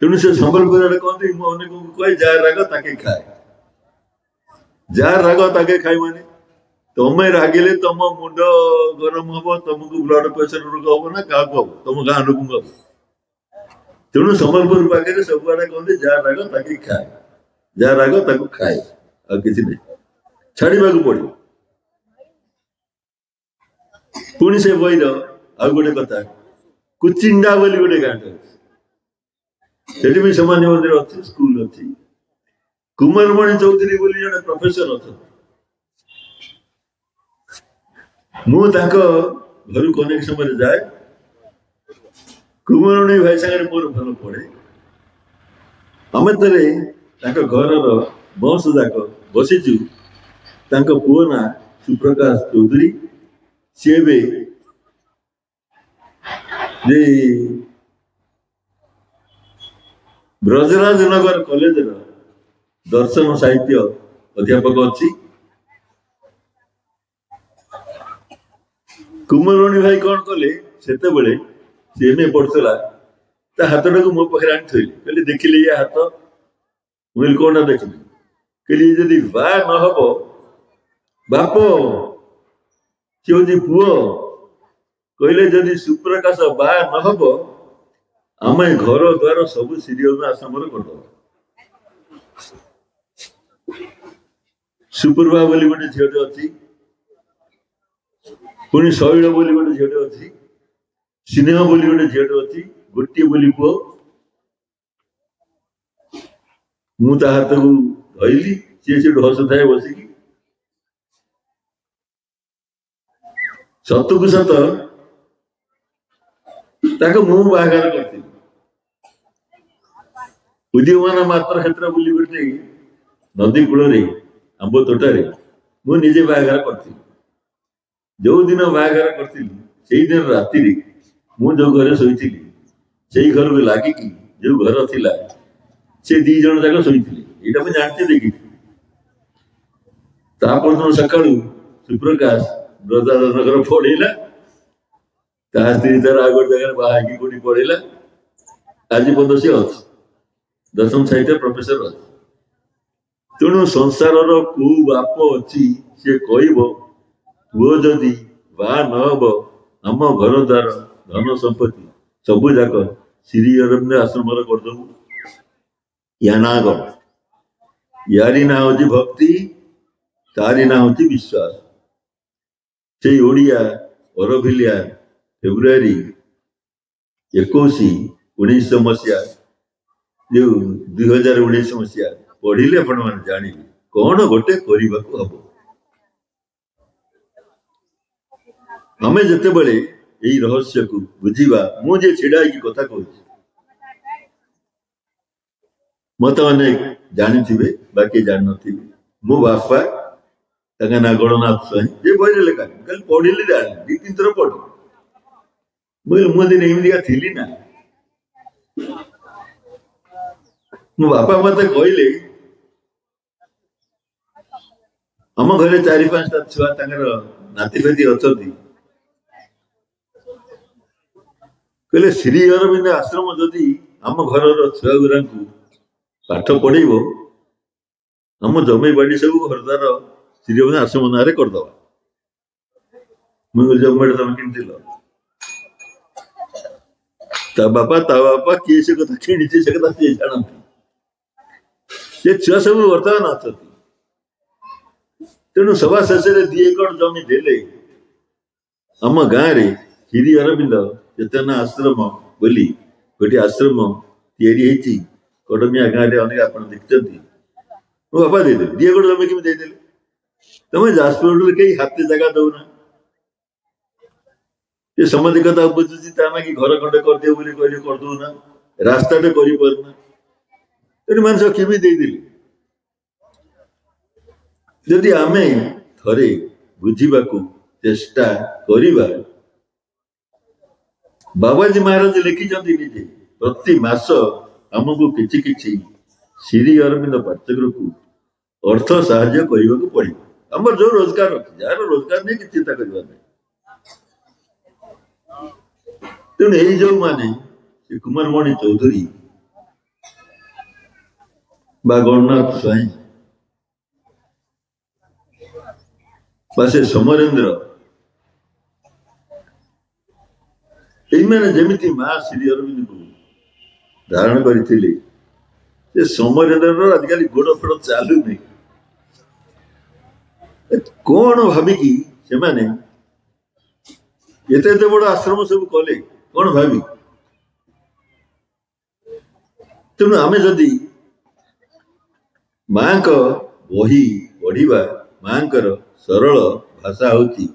ତେଣୁ ସେ ସମ୍ବଲପୁରରେ କହନ୍ତି, ମୁଁ ଅନେକଙ୍କୁ କହେ, ଯାହା ରାଗ ତାକେ ଖାଏ। ଯାହା ରାଗ ତାକେ ଖାଇବନି। ତମେ ରାଗିଲେ ତମ ମୁଣ୍ଡ ଗରମ ହବ, ତମକୁ ବ୍ଲଡ ପ୍ରେସର ରୋଗ ହବ ନା କାହାକୁ ହବ? ତମ ଗାଁ ଲୋକଙ୍କୁ ହବ। ତେଣୁ ସମ୍ବଲପୁର ପାଖରେ ସବୁଆଡେ କହନ୍ତି ଯାହା ରାଗ ତାକେ ଖାଏ, ଯାହା ରାଗ ତାକୁ ଖାଏ, ଆଉ କିଛି ନାହିଁ, ଛାଡିବାକୁ ପଡିବ। ପୁଣି ସେ ବହିର ଆଉ ଗୋଟେ କଥା, କୁଚିଣ୍ଡା ବୋଲି ଗୋଟେ ଗାଁଟେ ଅଛି, ସେଠି ବି ସମାଜ ମନ୍ଦିର ଅଛି, ସ୍କୁଲ ଅଛି। କୁମାରମଣି ଚୌଧୁରୀ ବୋଲି ଜଣେ ପ୍ରଫେସର ଅଛନ୍ତି। ମୁଁ ତାଙ୍କ ଘରକୁ ଅନେକ ସମୟରେ ଯାଏ। କୁମାରମଣି ଭାଇ ସାଙ୍ଗରେ ମୋର ଭଲ ପଡେ। ଆମେ ଥରେ ତାଙ୍କ ଘରର ବଂଶ ଯାକ ବସିଛୁ। ତାଙ୍କ ପୁଅ ନା ସୁପ୍ରକାଶ ଚୌଧୁରୀ। ସିଏ ଏବେ ଯେ ବ୍ରଜରାଜ ନଗର କଲେଜର ଦର୍ଶନ ସାହିତ୍ୟ ଅଧ୍ୟାପକ ଅଛି। କୁମାରମଣି ଭାଇ କଣ କଲେ, ସେତେବେଳେ ସେ ଏମଏ ପଢୁଥିଲା, ତା ହାତଟାକୁ ମୋ ପାଖରେ ଆଣି ଥୋଇଲେ, କହିଲେ ଦେଖିଲେ ଇଏ ହାତ? ମୁଁ କହିଲି କଣଟା ଦେଖିଲି? କହିଲି ଯଦି ବା ନହବ ବାପ, ସେ ହଉଛି ପୁଅ, କହିଲେ ଯଦି ସୁପ୍ରକାଶ ବା ନହବ ଆମେ ଘର ଦ୍ୱାର ସବୁ ସିରିୟଲ ଆଶ୍ରମରେ କରିଦବା। ସୁପ୍ରଭା ବୋଲି ଗୋଟେ ଝିଅଟେ ଅଛି, ପୁଣି ଶୈଳ ବୋଲି ଗୋଟେ ଝିଅଟେ ଅଛି, ସ୍ନେହ ବୋଲି ଗୋଟେ ଝିଅଟେ ଅଛି, ଗୋଟିଏ ବୋଲି ପୁଅ। ମୁଁ ତା ହାତକୁ ଧଇଲି, ସିଏ ସେଠୁ ହସୁଥାଏ ବସିକି। ସତକୁ ସତ ତାକୁ ମୁଁ ବାହାଘର କରିଥିଲି। ଉଦୀୟମାନ ମାତ୍ର କ୍ଷେତ୍ର ବୋଲି ଗୋଟେ ନଦୀ କୂଳରେ ଆମ୍ବ ତୋଟାରେ ମୁଁ ନିଜେ ବାହାଘର କରିଥିଲି। ଯୋଉ ଦିନ ବାହାଘର କରିଥିଲି ସେଇଦିନ ରାତିରେ ମୁଁ ଯୋଉ ଘରେ ଶୋଇଥିଲି, ସେଇ ଘରକୁ ଲାଗିକି ଯୋଉ ଘର ଥିଲା, ସେ 2 ଜଣ ଯାକ ଶୋଇଥିଲେ। ଏଇଟା ମୁଁ ଜାଣିଛି, ଦେଖିଛି। ତାପରଦିନ ସକାଳୁ ସୁପ୍ରକାଶ ବ୍ରଜରାଜନଗର ପଳେଇଲା, ତା ସ୍ତ୍ରୀ ତାର ଆଉ ଗୋଟେ ଜାଗାରେ ବାହା ହେଇକି କୋଉଠି ପଳେଇଲା। ଆଜି ପର୍ଯ୍ୟନ୍ତ ସିଏ ଅଛି, ଦଶମ ସାହିତ୍ୟ ପ୍ରଫେସର ଅଛି। ତେଣୁ ସଂସାରର କୋଉ ବାପ ଅଛି ସିଏ କହିବ ପୁଅ ଯଦି ବାହା ନହବ ଆମ ଘର ଦ୍ୱାର ଧନ ସମ୍ପତ୍ତି ସବୁ ଯାକ ଶ୍ରୀ ଅରବିନ୍ଦ ଆଶ୍ରମର କରିଦବୁ। ୟା ନାଁ କଣ? ୟାରି ନାଁ ହଉଛି ଭକ୍ତି, ତାରି ନାଁ ହଉଛି ବିଶ୍ୱାସ। ସେଇ ଓଡିଆ ଅରଭିଲିଆ ଫେବୃଆରୀ 21, 1900 ମସିହା, ଯୋଉ 2019 ମସିହା ପଢିଲେ ଆପଣ ମାନେ ଜାଣିବେ କଣ ଗୋଟେ କରିବାକୁ ହବ। ଆମେ ଯେତେବେଳେ ଏଇ ରହସ୍ୟକୁ ବୁଝିବା, ମୁଁ ଯେ ଛିଡା ହେଇକି କଥା କହୁଛି, ମତେ ଅନେକ ଜାଣିଥିବେ, ବାକି ଜାଣିନଥିବେ। ମୋ ବାପା, ତାଙ୍କ ନାଁ ଗଣନାଥ ସ୍ୱାଇଁ, ଯେ ବହିରେ ଲେଖା, ଖାଲି ପଢିଲେ ଜାଣିଲି, 2-3 ଥର ପଢିଲି। ମୁଁ ଦିନ ଏମିତିକା ଥିଲି ନା। ମୋ ବାପା ମତେ କହିଲେ, ଆମ ଘରେ 4-5ଟା ଛୁଆ ତାଙ୍କର ନାତିଫାତି ଅଛନ୍ତି, କହିଲେ ଶ୍ରୀ ଅରବିନ୍ଦ ଆଶ୍ରମ ଯଦି ଆମ ଘରର ଛୁଆ ଗୁରାଙ୍କୁ ପାଠ ପଢେଇବ, ଆମ ଜମି ବାଡି ସବୁ ଘରଦ୍ୱାର ଶ୍ରୀ ଅରବିନ୍ଦ ଆଶ୍ରମ ନାଁରେ କରିଦବା। ମୁଁ କହିଲି ଜମି ବାଡି ତମେ କିଣିଥିଲ? ତା ବାପା କିଏ ସେ କଥା କିଣିଛି ସେ କଥା ସିଏ ଜାଣନ୍ତି। ସେ ଛୁଆ ସବୁ ବର୍ତ୍ତମାନ ଅଛନ୍ତି। ତେଣୁ ସଭା ଶେଷରେ 2 ଏକର ଜମି ଦେଲେ। ଆମ ଗାଁରେ ଶ୍ରୀ ଅରବିନ୍ଦ ଚେତନା ଆଶ୍ରମ ବୋଲି ଗୋଟିଏ ଆଶ୍ରମ ତିଆରି ହେଇଛି। କଡମିଆ ଗାଁରେ ଅନେକ ଆପଣ ଦେଖିଛନ୍ତି। ମୋ ବାପା ଦେଇଦେଲେ, 2 ଏକର ଜମି କେମିତି ଦେଇଦେଲେ? ତମେ ଯାଜପୁର ରୋଡରେ କେହି ହାତେ ଜାଗା ଦଉନା, ଏ ସମାଧି କଥା ବୁଝୁଛି, ତା ନାକି ଘର ଖଣ୍ଡେ କରିଦିଅ ବୋଲି କହିଲେ କରିଦଉନା, ରାସ୍ତାଟେ କରିପାରୁନା, ଏଠି ମଣିଷ କେମିତି ଦେଇଦେଲେ? ଯଦି ଆମେ ଥରେ ବୁଝିବାକୁ ଚେଷ୍ଟା କରିବା, ବାବାଜୀ ମହାରାଜ ଲେଖିଛନ୍ତି ନିଜେ, ପ୍ରତି ମାସ ଆମକୁ କିଛି କିଛି ଶ୍ରୀ ଅରବିନ୍ଦ ପାଠ୍ୟଗୃହକୁ ଅର୍ଥ ସାହାଯ୍ୟ କରିବାକୁ ପଡିବ। ଆମର ଯୋଉ ରୋଜଗାର ଅଛି, ଯାହାର ରୋଜଗାର ନେଇ କିଛି ଚିନ୍ତା କରିବା ନାହିଁ। ତେଣୁ ଏଇ ଯୋଉମାନେ ସେ କୁମାରମଣି ଚୌଧୁରୀ ବା ଗଣନାଥ ସ୍ୱାଇଁ ବା ସେ ସମରେନ୍ଦ୍ର, ଏଇମାନେ ଯେମିତି ମା ଶ୍ରୀ ଅରବିନ୍ଦଙ୍କୁ ଧାରଣ କରିଥିଲେ ଯେ ସମରେନ୍ଦ୍ରର ଆଜିକାଲି ଗୋଡ ଫୋଡ ଚାଲୁନି। କଣ ଭାବିକି ସେମାନେ ଏତେ ଏତେ ବଡ ଆଶ୍ରମ ସବୁ କଲେ, କଣ ଭାବି? ତେଣୁ ଆମେ ଯଦି ମାଙ୍କ ବହି ପଢିବା, ମାଙ୍କର ସରଳ ଭାଷା ହଉଛି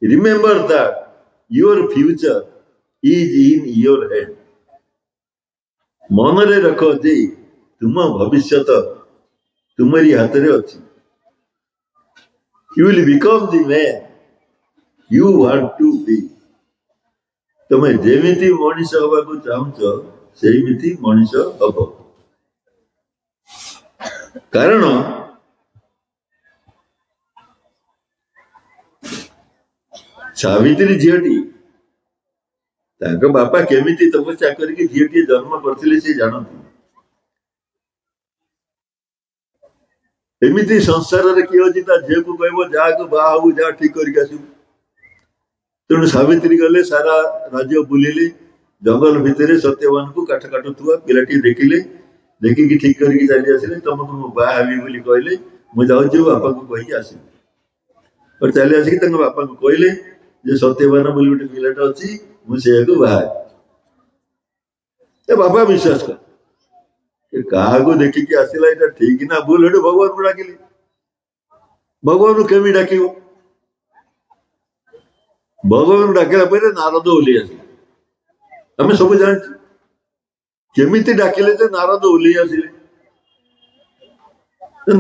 remember that your future is in your hand. ମନରେ ରଖ ଯେ ତୁମ ଭବିଷ୍ୟତ ତୁମରି ହାତରେ ଅଛି। You will become the man you want to be. ତମେ ଯେମିତି ମଣିଷ ହବାକୁ ଚାହୁଁଛ ସେମିତି ମଣିଷ ହବ। କାରଣ ସାବିତ୍ରୀ ଝିଅଟି ତାଙ୍କ ବାପା କେମିତି ତପସ୍ୟା କରିକି ଝିଅଟିଏ ଜନ୍ମ କରିଥିଲେ ସେ ଜାଣନ୍ତି। ଏମିତି ସଂସାରରେ କିଏ ଅଛି ତା ଝିଅକୁ କହିବ ଯାହାକୁ ବାହା ହବୁ, ଯାହା ଠିକ କରିକି ଆସିବୁ। ତେଣୁ ସାବିତ୍ରୀ ଗଲେ, ସାରା ରାଜ୍ୟ ବୁଲିଲେ, ଜଙ୍ଗଲ ଭିତରେ ସତ୍ୟବାନଙ୍କୁ କାଠ କାଟୁଥିବା ପିଲାଟି ଦେଖିଲେ, ଦେଖିକି ଠିକ କରିକି ଚାଲି ଆସିଲେ। ତମକୁ ମୁଁ ବାହା ହେବି ବୋଲି କହିଲେ, ମୁଁ ଯାଉଛି ବାପାଙ୍କୁ କହିକି ଆସିବି। ଚାଲି ଆସିକି ତାଙ୍କ ବାପାଙ୍କୁ କହିଲେ ଯେ ସତ୍ୟବାନ ବୋଲି ଗୋଟେ ପିଲାଟା ଅଛି, ମୁଁ ସେଇଆକୁ ବାହା ହେବି। ବାପା ବିଶ୍ୱାସ କଲେ। କାହାକୁ ଦେଖିକି ଆସିଲା, ଏଇଟା ଠିକ ନା ଭୁଲ, ଏଠୁ ଭଗବାନଙ୍କୁ ଡାକିଲେ। ଭଗବାନଙ୍କୁ କେମିତି ଡାକିବ? ଭଗବାନଙ୍କୁ ଡାକିଲା ପରେ ନାରଦ ଓହ୍ଲେଇ ଆସିଲେ। ଆମେ ସବୁ ଜାଣିଛୁ କେମିତି ଡାକିଲେ ଯେ ନାରଦ ଓହ୍ଲେଇ ଆସିଲେ।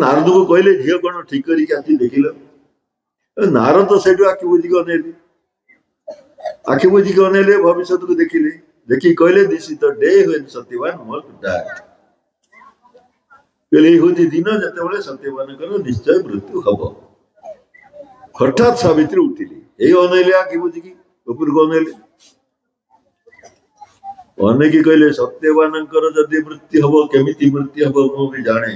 ନାରଦକୁ କହିଲେ ଝିଅ କଣ ଠିକ କରିକି ଆସି ଦେଖିଲ? ନାରଦ ସେଇଠୁ ଆଖି ବୁଝିକି ଅନେଇଲେ। ଆଖି ବୁଝିକି ଅନେଇଲେ, ଭବିଷ୍ୟତକୁ ଦେଖିଲେ, ଦେଖିକି କହିଲେ this is the day when Satyavan must die. ଏଇ ହଉଛି ଦିନ ଯେତେବେଳେ ସତ୍ୟବାନଙ୍କର ନିଶ୍ଚୟ ମୃତ୍ୟୁ ହବ। ହଠାତ୍ ସାବିତ୍ରୀ ଉଠିଲେ, ଏଇ ଅନେଇଲେ, ଆଖି ବୁଝିକି ଉପରକୁ ଅନେଇଲେ, ଅନେଇକି କହିଲେ ସତ୍ୟବାନଙ୍କର ଯଦି ମୃତ୍ୟୁ ହବ, କେମିତି ମୃତ୍ୟୁ ହବ ମୁଁ ବି ଜାଣେ।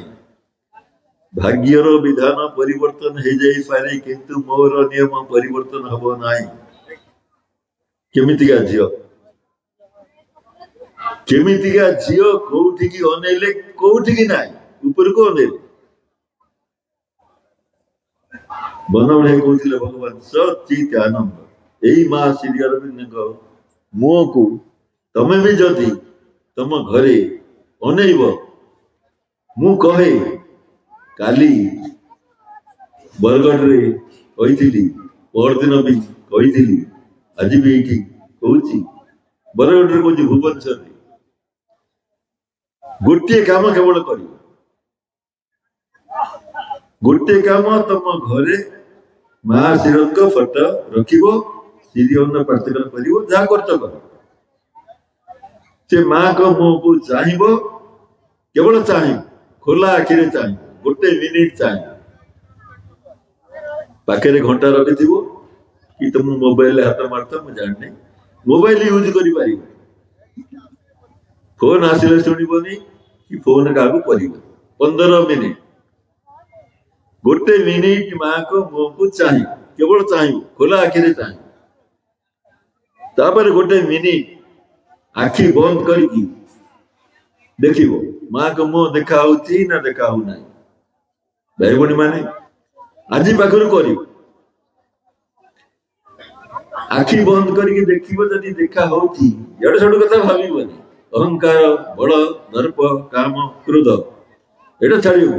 ଭାଗ୍ୟର ବିଧାନ ପରିବର୍ତ୍ତନ ହେଇଯାଇପାରେ, କିନ୍ତୁ ମୋର ନିୟମ ପରିବର୍ତ୍ତନ ହବ ନାହିଁ। କେମିତିକା ଝିଅ, କେମିତିକା ଝିଅ, କୋଉଠିକି ଅନେଇଲେ, କୋଉଠିକି ନାହିଁ, ଉପରକୁ ଅନେଇଲେ। ବନବଢେଇ କହୁଥିଲେ ଭଗବାନ ସଚିତ ଆନନ୍ଦ, ଏଇ ମା ଶ୍ରୀ ଅରବିନ୍ଦଙ୍କ ମୁହଁକୁ ତମେ ବି ଯଦି ତମ ଘରେ ଅନେଇବ, ମୁଁ କହେ କାଲି ବରଗଡ଼ରେ କହିଥିଲି, ପରଦିନ ବି କହିଥିଲି, ଆଜି ବି ଏଇଠି କହୁଛି, ବରଗଡ଼ରେ କହୁଛି, ଭୁବନେଶ୍ୱରରେ ଗୋଟିଏ କାମ କେବଳ କରିବ। ଗୋଟିଏ କାମ, ତମ ଘରେ ମା ଶ୍ରୀଙ୍କ ଫଟୋ ରଖିବ, ଶ୍ରୀ ଅନ୍ନ ପ୍ରାର୍ଥନା କରିବ, ଯାହା କରୁଛ କର। ସେ ମାଙ୍କ ମୁହଁକୁ ଚାହିଁବ, କେବଳ ଚାହିଁବ, ଖୋଲା ଆଖିରେ ଚାହିଁବ, ଗୋଟେ ମିନିଟ ଚାହିଁବ। ପାଖରେ ଘଣ୍ଟା ରଖିଥିବ କି ତମ ମୋବାଇଲରେ ହାତ ମାରୁଥ, ମୁଁ ଜାଣିନି, ମୋବାଇଲ ୟୁଜ କରିପାରିବ। ଫୋନ ଆସିଲେ ଶୁଣିବନି କି ଫୋନ କାହାକୁ କରିବନି। 15 ମିନିଟ, ଗୋଟେ ମିନିଟ ମାଙ୍କ ମୁହଁକୁ ଚାହିଁବ, କେବଳ ଚାହିଁବ, ଖୋଲା ଆଖିରେ ଚାହିଁବ। ତାପରେ ଗୋଟେ ମିନିଟ ଆଖି ବନ୍ଦ କରିକି ଦେଖିବ ମାଙ୍କ ମୁହଁ ଦେଖା ହଉଛି ନା ଦେଖା ହଉନାହିଁ। ଭାଇ ଭଉଣୀ ମାନେ ଆଜି ପାଖରୁ କରିବ। ଆଖି ବନ୍ଦ କରିକି ଦେଖିବ, ଯଦି ଦେଖା ହଉଛି, ଏଡେ ସେଡୁ କଥା ଭାବିବନି। ଅହଙ୍କାର, ବଳ, ଦର୍ପ, କାମ, କ୍ରୋଧ, ଏଇଟା ଛାଡିବ।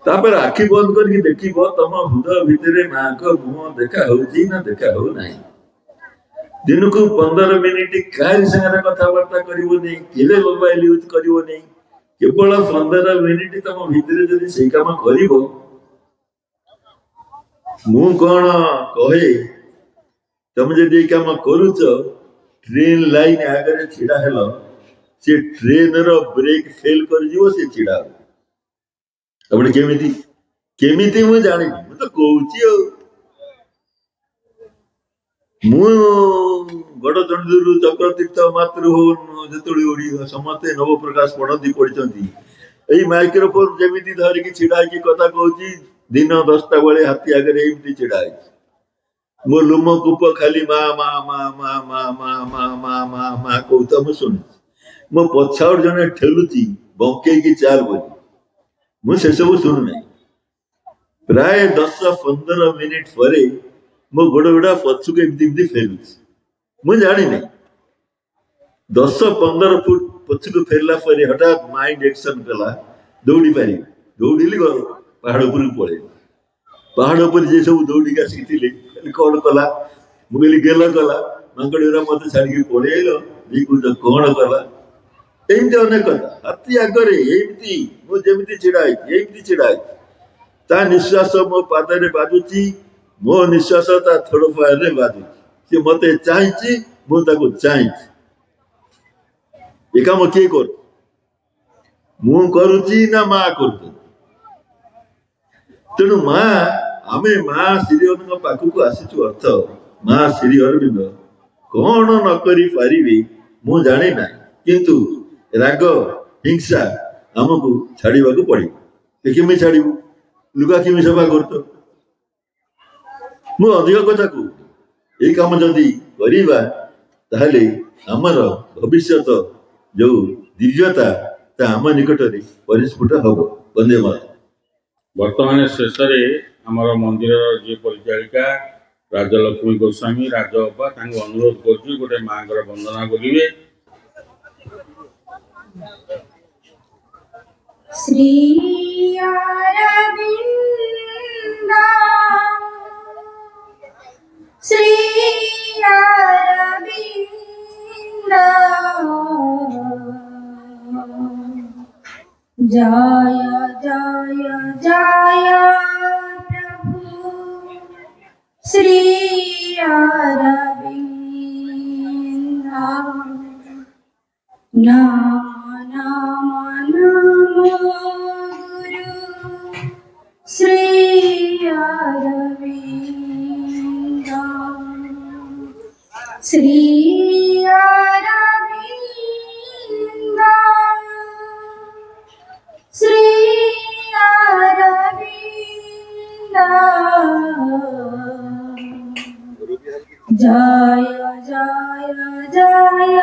ତାପରେ ଆଖି ବନ୍ଦ କରିକି ଦେଖିବ ତମ ହୃଦୟ ଭିତରେ ମାଙ୍କ ମୁହଁ ଦେଖା ହଉଛି ନା ଦେଖା ହଉନାହିଁ। ଦିନକୁ 15 ମିନିଟ କାହାରି ସାଙ୍ଗରେ କଥାବାର୍ତ୍ତା କରିବନି, କେବେ ମୋବାଇଲ ୟୁଜ କରିବନି। କେବଳ 15 ମିନିଟ ତମ ଭିତରେ ଯଦି ସେଇ କାମ କରିବ, ମୁଁ କଣ କହେ, ତମେ ଯଦି ଏଇ କାମ କରୁଛ, ଟ୍ରେନ ଲାଇନ ଆଗରେ ଛିଡା ହେଲ, ସେ ଟ୍ରେନର ବ୍ରେକ୍ ଫେଲ କରିଯିବ, ସେ ଛିଡା ହବ। ଆପଣ କେମିତି କେମିତି ମୁଁ ଜାଣିନି, ମୁଁ ତ କହୁଛି ଆଉ। ମୁଁ ଗଡ଼ଚଣ୍ଡୀରୁ ଚକ୍ରତୀର୍ଥ ମାତୃ ଯେତେବେଳେ ସମସ୍ତେ ନବପ୍ରକାଶ ପଢନ୍ତି, ପଢିଛନ୍ତି। ଏଇ ମାଇକ୍ରୋଫୋନ ଯେମିତି ଧରିକି ଛିଡା ହେଇକି କଥା କହୁଛି, ଦିନ 10ଟା ବେଳେ ହାତୀ ଆଗରେ ଏମିତି ଛିଡା ହେଇଛି। मो लुम कूप खाली मा मा मा मा मा मा मा मा मा मा कहता मु शुणी मो पछाड़ जने ठेलुची बंकेकी चाल बोली मु से सब शुणु नहीं प्राय 10-15 मिनिट परे मो गोड़ गुड़ा पछुके एमती फेरुची मु जानी नहीं 10-15 फुट पछुके फेरला परे हठात माइंड एक्शन कला दौड़ी पारि दौड़िली पहाड़ ऊपर पड़े पहाड़ ऊपर जे सब दौड़ी आसिले कौन कला मुझे गेल कला मांगड़ा मत छाड़ी पड़ेल कौन कला एमती अनेक कथा हाथी आगे एमती मुझे छिड़ा ता निश्वास मो पादरे बाजुची मो निश्वास ता थोड़ पादरे बाजुची सी मत चाहे मुझे चाहे ये कम किए कर मु करुची ना माँ कर तेणु माँ आम माँ श्री अरविंद पाखक आसीचु अर्थ माँ श्री अरविंद कौन न करि पारिबे मु जाने ना किंतु राग हिंसा आमको छाड़वा पड़े किमी छाड़ू लुगा किमी सफा कर मु अधिक कथा कहूँ ये कम जदि करवा ताहले आमर भविष्य जो दिव्यता आम निकट में परिस्फुट हम वंदे मातरम। बर्तमान शेष आमर मंदिर जी परिचारिका राजलक्ष्मी गोस्वामी राजअपा अनुरोध कर गोटे माँ वंदना करेंगे। श्री अरविंद श्री अरविंद जय जय जय प्रभु श्री अरविंद नाम नाम नाम गुरु श्री अरविंद श्री अरविंद श्री अरविंद जय जय जय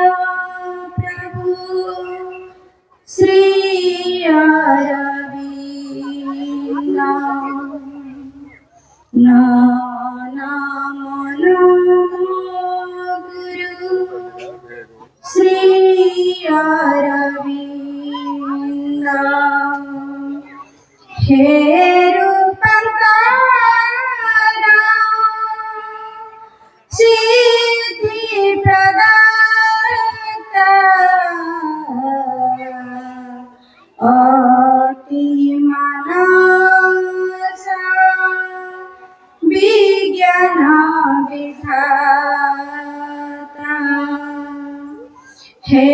प्रभु श्री अरविंद नाम नाम नाम गुरु श्री अरविंद हे रूपंकरा सिद्धि प्रदाता अति मनसा विज्ञान विधाता हे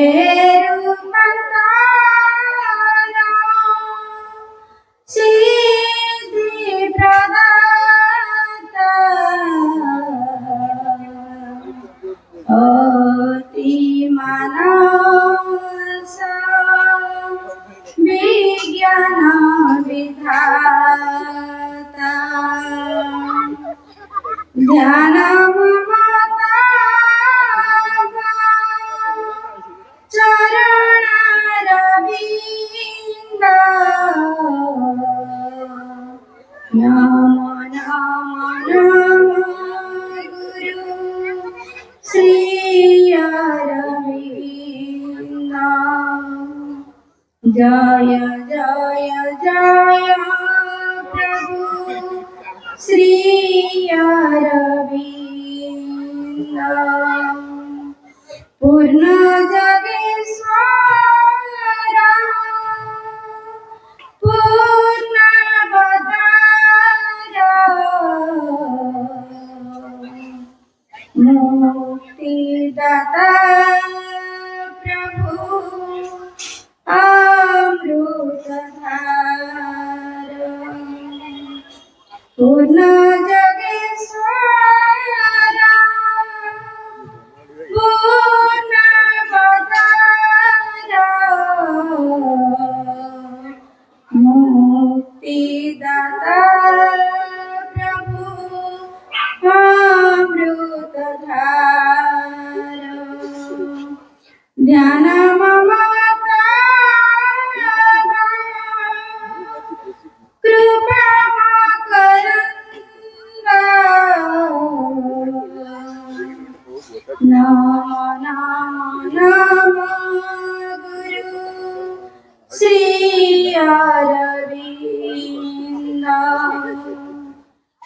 रूपंकरा सिद्धि प्रदाता अति मनसा विज्ञान विधाता ध्यान ममता चरण रविंद नाम नाम नाम गुरु श्री अरविंद जय जय जय प्रभु श्री अरविंद पूर्ण जगेश्वर पूर्ण मुक्तिदाता प्रभु अमृतधार पूर्ण जगेश्वर पूर्ण मुक्तिदाता प्रभु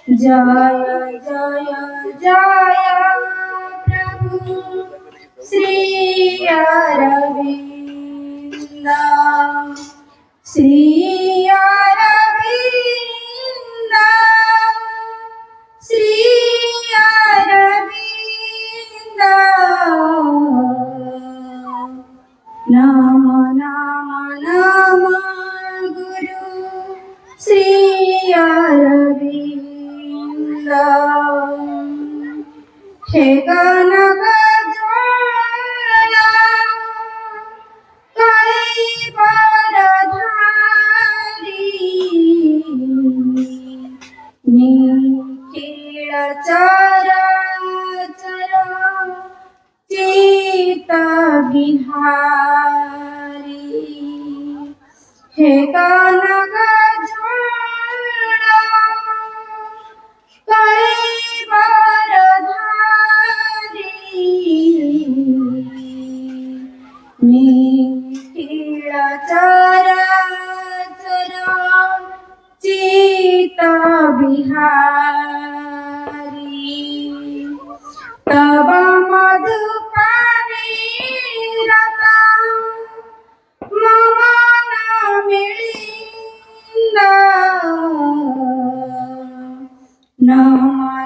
जय जय जय प्रभु श्री अरविंद श्री अरविंद श्री अरविंद नम नम नम गुरु श्री अरविंद हे गणक ज्वाला कैवरधारी निखिल चराचर चित बिहारी हे कनक ज्वाला कैवरधारी निखिल चराचर चित बिहारी तब मधुपानी रता मम न मिलिंद नम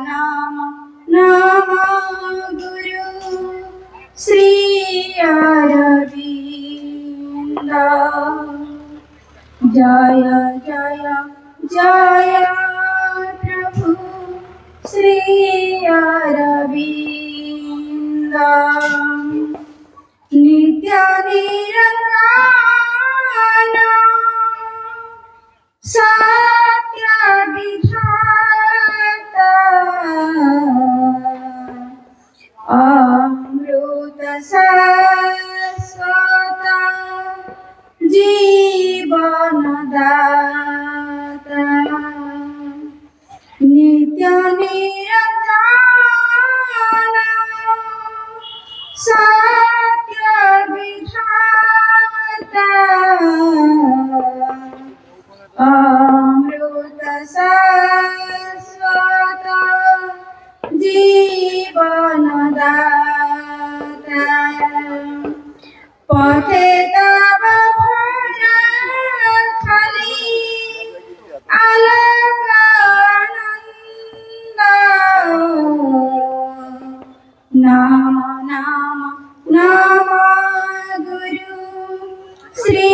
नम नम गुरु श्री अरविंद जय जय जय प्रभु श्री अरविंद नित्य निरंजन सत्य विधाता अमृत शाश्वत जीवन दाता नित्य निरंजन सत्य विधाता अमृत शाश्वत जीवन दाता पथे तव भज खाली अलग आनंद नाम नाम नाम गुरु श्री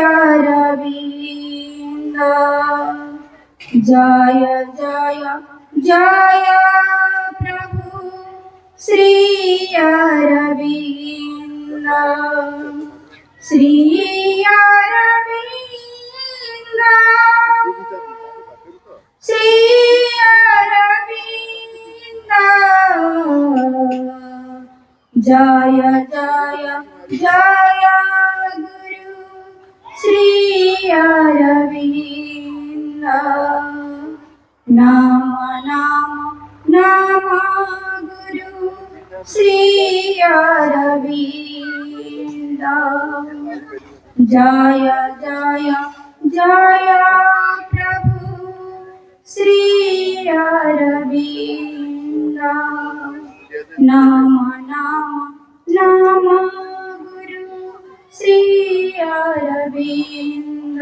अरविंद जय जय जय प्रभु श्री अरविंद श्री अरविंद श्री अरविंद जय जय जय गुरु श्री अरविंद नाम नाम नाम गुरु श्री अरविंद जय जय जय प्रभु श्री अरविंद नाम नाम नाम गुरु श्री अरविंद